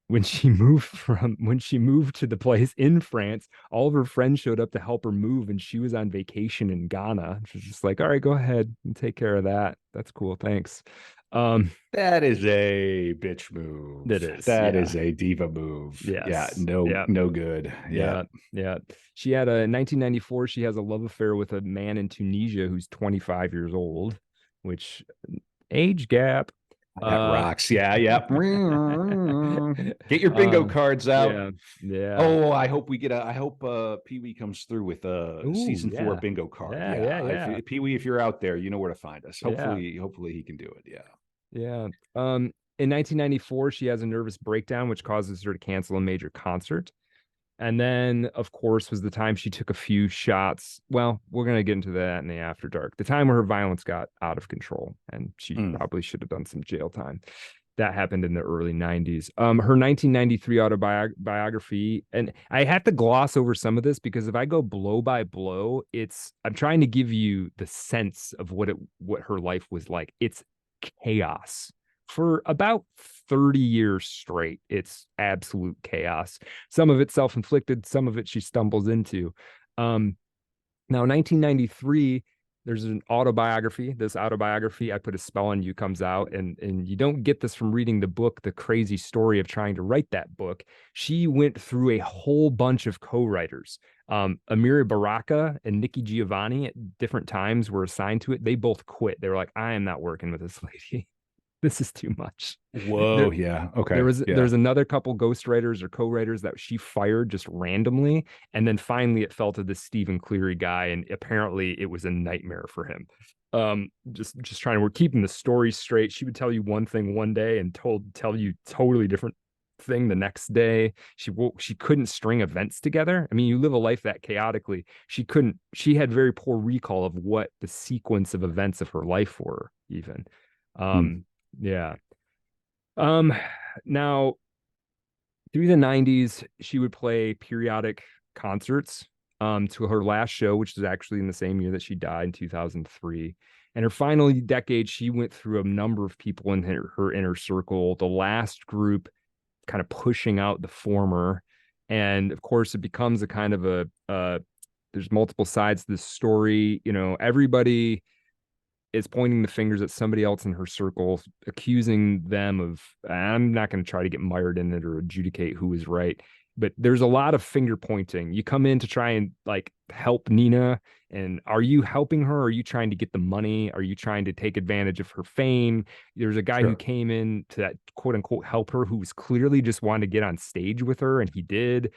When she moved to the place in France, all of her friends showed up to help her move, and she was on vacation in Ghana. She was just like, all right, go ahead and take care of that. That's cool. Thanks. That is a bitch move. That is a diva move. Yes. Yeah. No good. Yeah. She had in 1994, she has a love affair with a man in Tunisia who's 25 years old, which age gap. That rocks. Yeah. Get your bingo cards out. Yeah. Oh, I hope Pee Wee comes through with a season 4 bingo card. Yeah. Pee Wee, if you're out there, you know where to find us. Hopefully he can do it. Yeah. In 1994, she has a nervous breakdown, which causes her to cancel a major concert. And then, of course, was the time she took a few shots. Well, we're going to get into that in the After Dark. The time where her violence got out of control, and she probably should have done some jail time. That happened in the early 90s. Her 1993 autobiography, and I have to gloss over some of this because if I go blow by blow, I'm trying to give you the sense of what her life was like. It's chaos. For about 30 years straight, it's absolute chaos. Some of it self-inflicted, some of it she stumbles into. Now, 1993, there's an autobiography. This autobiography, I Put a Spell on You, comes out, and you don't get this from reading the book, The Crazy Story of Trying to Write That Book. She went through a whole bunch of co-writers. Amiri Baraka and Nikki Giovanni at different times were assigned to it. They both quit. They were like, I am not working with this lady. This is too much. Whoa. Yeah. Okay. There's another couple ghostwriters or co-writers that she fired just randomly. And then finally it fell to this Stephen Cleary guy. And apparently it was a nightmare for him. Just trying to, we're keeping the story straight. She would tell you one thing one day and tell you totally different thing the next day. She couldn't string events together. I mean, you live a life that chaotically. She had very poor recall of what the sequence of events of her life were even. Yeah. Now, through the 90s, she would play periodic concerts to her last show, which was actually in the same year that she died in 2003. And her final decade, she went through a number of people in her inner circle. The last group kind of pushing out the former. And of course, it becomes a kind of there's multiple sides to this story. Everybody is pointing the fingers at somebody else in her circle, accusing them of, I'm not going to try to get mired in it or adjudicate who is right, but there's a lot of finger pointing. You come in to try and like help Nina, and are you helping her? Are you trying to get the money? Are you trying to take advantage of her fame? There's a guy who came in to that quote unquote help her, who was clearly just wanted to get on stage with her, and he did.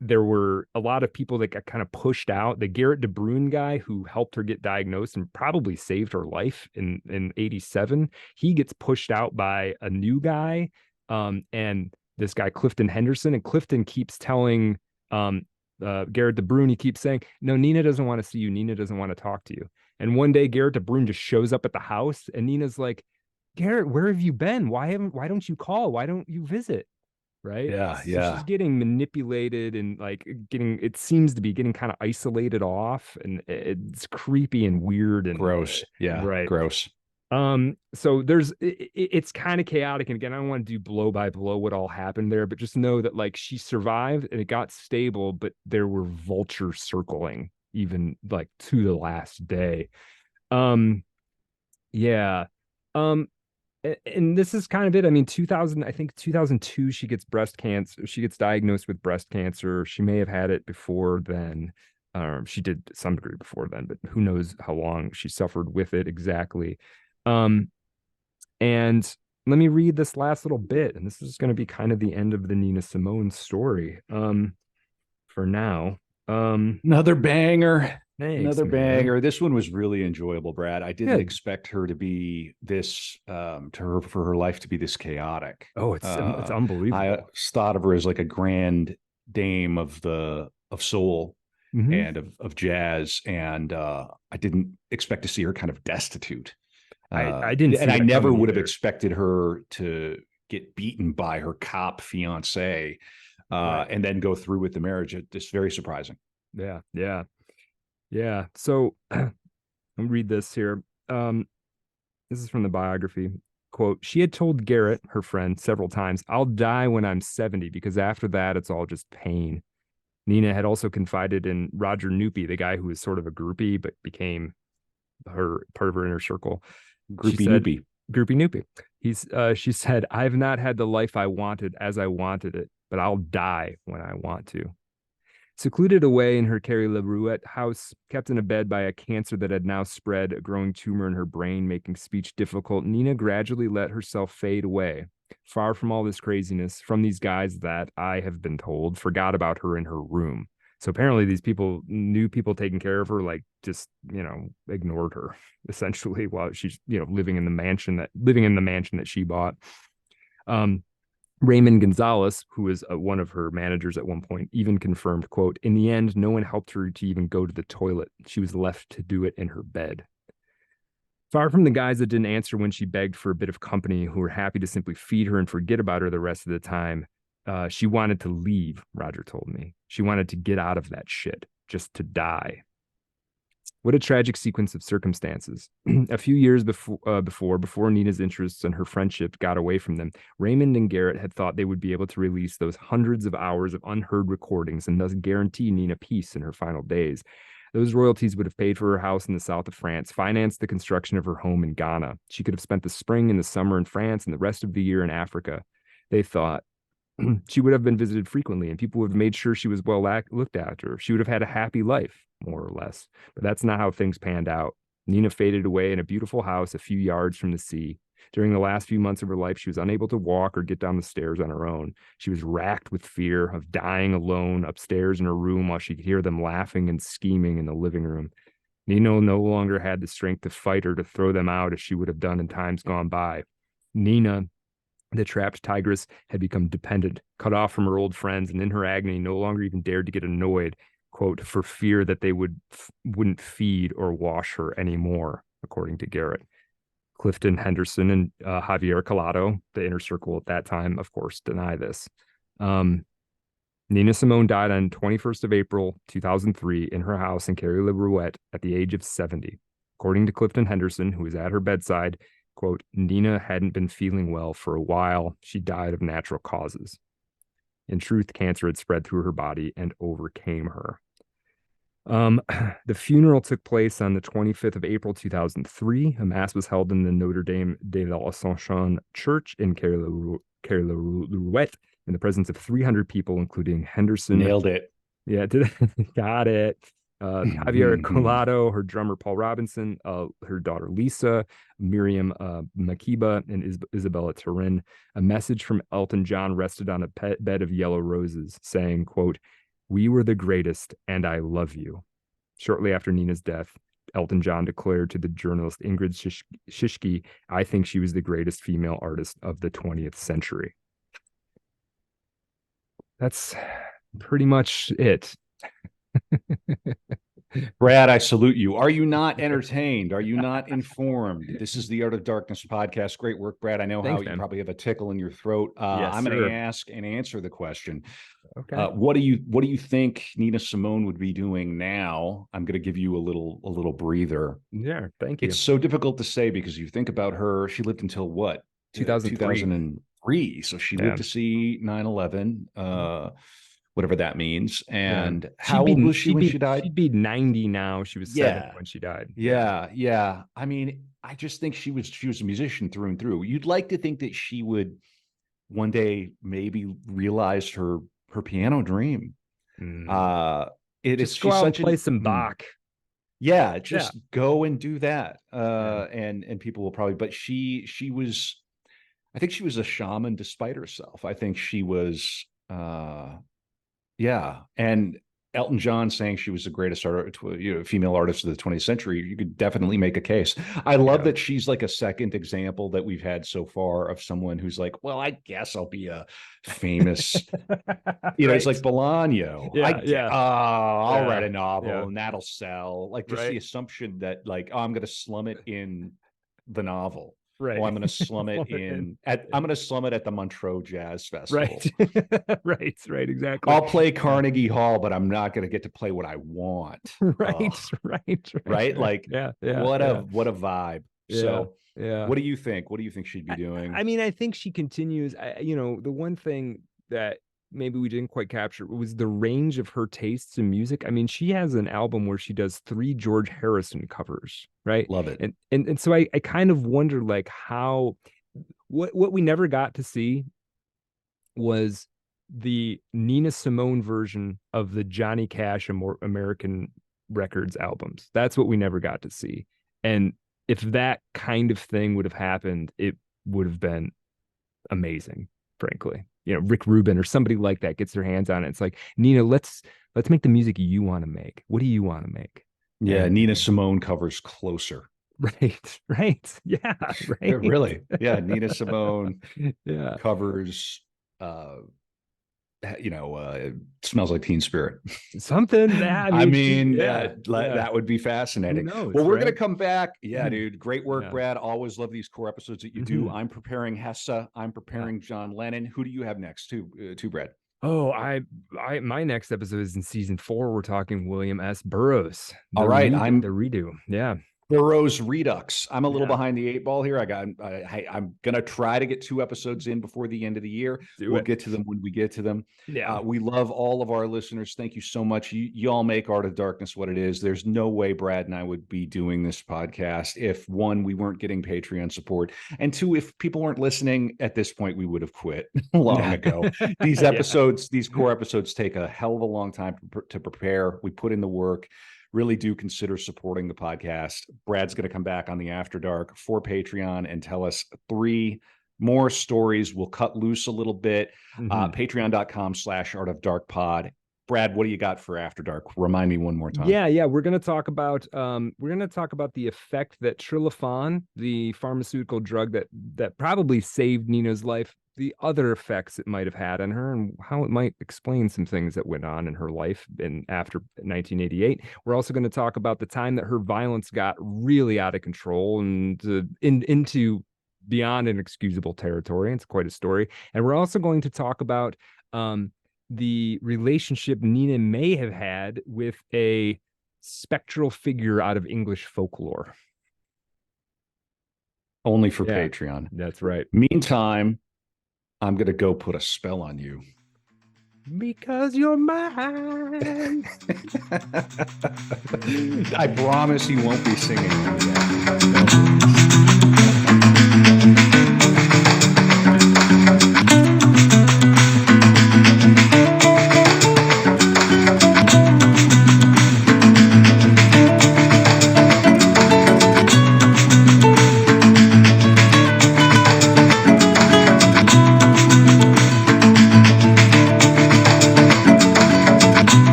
There were a lot of people that got kind of pushed out. The Garrett DeBruyne guy who helped her get diagnosed and probably saved her life in 87, he gets pushed out by a new guy. And this guy, Clifton Henderson, and Clifton keeps telling Garrett DeBruyne, he keeps saying, no, Nina doesn't want to see you. Nina doesn't want to talk to you. And one day Garrett DeBruyne just shows up at the house, and Nina's like, Garrett, where have you been? Why don't you call? Why don't you visit? Right. Yeah. So she's getting manipulated and like it seems to be getting kind of isolated off, and it's creepy and weird and gross. Yeah. Right. Gross. So it's kind of chaotic. And again, I don't want to do blow by blow what all happened there, but just know that like she survived and it got stable, but there were vultures circling even like to the last day. Yeah. And this is kind of it. I mean, 2002, she gets breast cancer. She gets diagnosed with breast cancer. She may have had it before then. She did to some degree before then, but who knows how long she suffered with it exactly. And let me read this last little bit, and this is going to be kind of the end of the Nina Simone story. For now. Another banger. Thanks, Another man. banger. This one was really enjoyable, Brad. I didn't expect her to be this, for her life to be this chaotic. Oh, it's unbelievable. I thought of her as like a grand dame of soul and of jazz, and I didn't expect to see her kind of destitute. I didn't, and I never would have expected her to get beaten by her cop fiance, and then go through with the marriage. It's very surprising. Yeah. So I'll read this here. This is from the biography. Quote, she had told Garrett, her friend, several times, I'll die when I'm 70 because after that, it's all just pain. Nina had also confided in Roger Noopy, the guy who was sort of a groupie, but became part of her inner circle. Groupie Noopy. She said, I've not had the life I wanted as I wanted it, but I'll die when I want to. Secluded away in her Carrie LaBrouette house, kept in a bed by a cancer that had now spread, a growing tumor in her brain, making speech difficult, Nina gradually let herself fade away, far from all this craziness, from these guys that, I have been told, forgot about her in her room. So apparently these people, new people taking care of her, like just, ignored her essentially while she's, living in the mansion that she bought. Raymond Gonzalez, who was one of her managers at one point, even confirmed, quote, in the end, no one helped her to even go to the toilet. She was left to do it in her bed. Far from the guys that didn't answer when she begged for a bit of company, who were happy to simply feed her and forget about her the rest of the time, she wanted to leave, Roger told me. She wanted to get out of that shit, just to die. What a tragic sequence of circumstances. A few years before Nina's interests and her friendship got away from them, Raymond and Garrett had thought they would be able to release those hundreds of hours of unheard recordings and thus guarantee Nina peace in her final days. Those royalties would have paid for her house in the south of France, financed the construction of her home in Ghana. She could have spent the spring and the summer in France and the rest of the year in Africa. They thought she would have been visited frequently, and people would have made sure she was well looked after. She would have had a happy life, more or less. But that's not how things panned out. Nina faded away in a beautiful house a few yards from the sea. During the last few months of her life, she was unable to walk or get down the stairs on her own. She was racked with fear of dying alone upstairs in her room while she could hear them laughing and scheming in the living room. Nina no longer had the strength to fight or to throw them out as she would have done in times gone by. Nina, the trapped tigress, had become dependent, cut off from her old friends, and in her agony no longer even dared to get annoyed, quote, for fear that they wouldn't feed or wash her anymore, according to Garrett. Clifton Henderson and Javier Collado, the inner circle at that time, of course, deny this. Nina Simone died on 21st of April, 2003 in her house in Carrie LaBrouette at the age of 70. According to Clifton Henderson, who was at her bedside, quote, Nina hadn't been feeling well for a while. She died of natural causes. In truth, cancer had spread through her body and overcame her. The funeral took place on the 25th of April, 2003. A mass was held in the Notre Dame de l'Ascension Church in Carlerouet in the presence of 300 people, including Henderson. Nailed it. Yeah, got it. Javier Colado, her drummer Paul Robinson, her daughter Lisa, Miriam Makeba, and Isabella Turin. A message from Elton John rested on a bed of yellow roses, saying, quote, we were the greatest, and I love you. Shortly after Nina's death, Elton John declared to the journalist Ingrid Shishki, I think she was the greatest female artist of the 20th century. That's pretty much it. Brad, I salute you. Are you not entertained? Are you not informed? This is the Art of Darkness podcast. Great work, Brad. I know Thanks, how man. you probably have a tickle in your throat. Yes, I'm going sir. to ask and answer the question. Okay. What do you think Nina Simone would be doing now? I'm going to give you a little breather. Yeah, thank you. It's so difficult to say because you think about her. She lived until what? 2003. So she lived to see 9/11. Whatever that means. And how old was she when she died? She'd be 90 now. She was 70 when she died. Yeah. I mean, I just think she was a musician through and through. You'd like to think that she would one day maybe realize her piano dream. Just go out and play some Bach. Yeah, just go and do that. And people will probably, but she was, I think she was a shaman despite herself. I think she was yeah. And Elton John saying she was the greatest female artist of the 20th century, you could definitely make a case. I love that she's like a second example that we've had so far of someone who's like, well, I guess I'll be a famous, it's like Bolaño. I'll write a novel and that'll sell. Like just the assumption that like, oh, I'm going to slum it in the novel. Right. Oh, I'm going to slum it I'm going to slum it at the Montreux Jazz Festival. Right. Right. Exactly. I'll play Carnegie Hall, but I'm not going to get to play what I want. Right. Like, what a vibe. So, what do you think? What do you think she'd be doing? I mean, I think she continues. The one thing that maybe we didn't quite capture was the range of her tastes in music. I mean, she has an album where she does 3 George Harrison covers, right? Love it. And so I kind of wonder like how what we never got to see was the Nina Simone version of the Johnny Cash American Records albums. That's what we never got to see. And if that kind of thing would have happened, it would have been amazing, frankly. Rick Rubin or somebody like that gets their hands on it. It's like, Nina, let's make the music you want to make. What do you want to make? Yeah, Nina Simone covers Closer. Right. Yeah, right. Really. Yeah, Nina Simone covers Smells Like Teen Spirit. Something that that would be fascinating. Who knows, well, we're gonna come back. Yeah, dude. Great work, Brad. Always love these core episodes that you do. I'm preparing Hessa. I'm preparing John Lennon. Who do you have next? To Brad. Oh, my next episode is in season 4. We're talking William S. Burroughs. All right, I'm the redo. Yeah. Burroughs Redux. I'm a little behind the 8 ball here. I'm gonna try to get 2 episodes in before the end of the year. We'll get to them when we get to them. Yeah, we love all of our listeners. Thank you so much. You all make Art of Darkness what it is. There's no way Brad and I would be doing this podcast if 1, we weren't getting Patreon support, and 2, if people weren't listening at this point, we would have quit long ago. These episodes, these core episodes, take a hell of a long time to prepare. We put in the work. Really do consider supporting the podcast. Brad's going to come back on the After Dark for Patreon and tell us 3 more stories. We'll cut loose a little bit. Patreon.com/Art of Dark Pod. Brad, what do you got for After Dark? Remind me one more time. Yeah. We're going to talk about the effect that Trilofan, the pharmaceutical drug that probably saved Nina's life, the other effects it might have had on her, and how it might explain some things that went on in her life after 1988. We're also going to talk about the time that her violence got really out of control and into beyond inexcusable territory. It's quite a story. And we're also going to talk about the relationship Nina may have had with a spectral figure out of English folklore. Only for Yeah. Patreon. That's right. Meantime, I'm going to go put a spell on you. Because you're mine. I promise you won't be singing through that.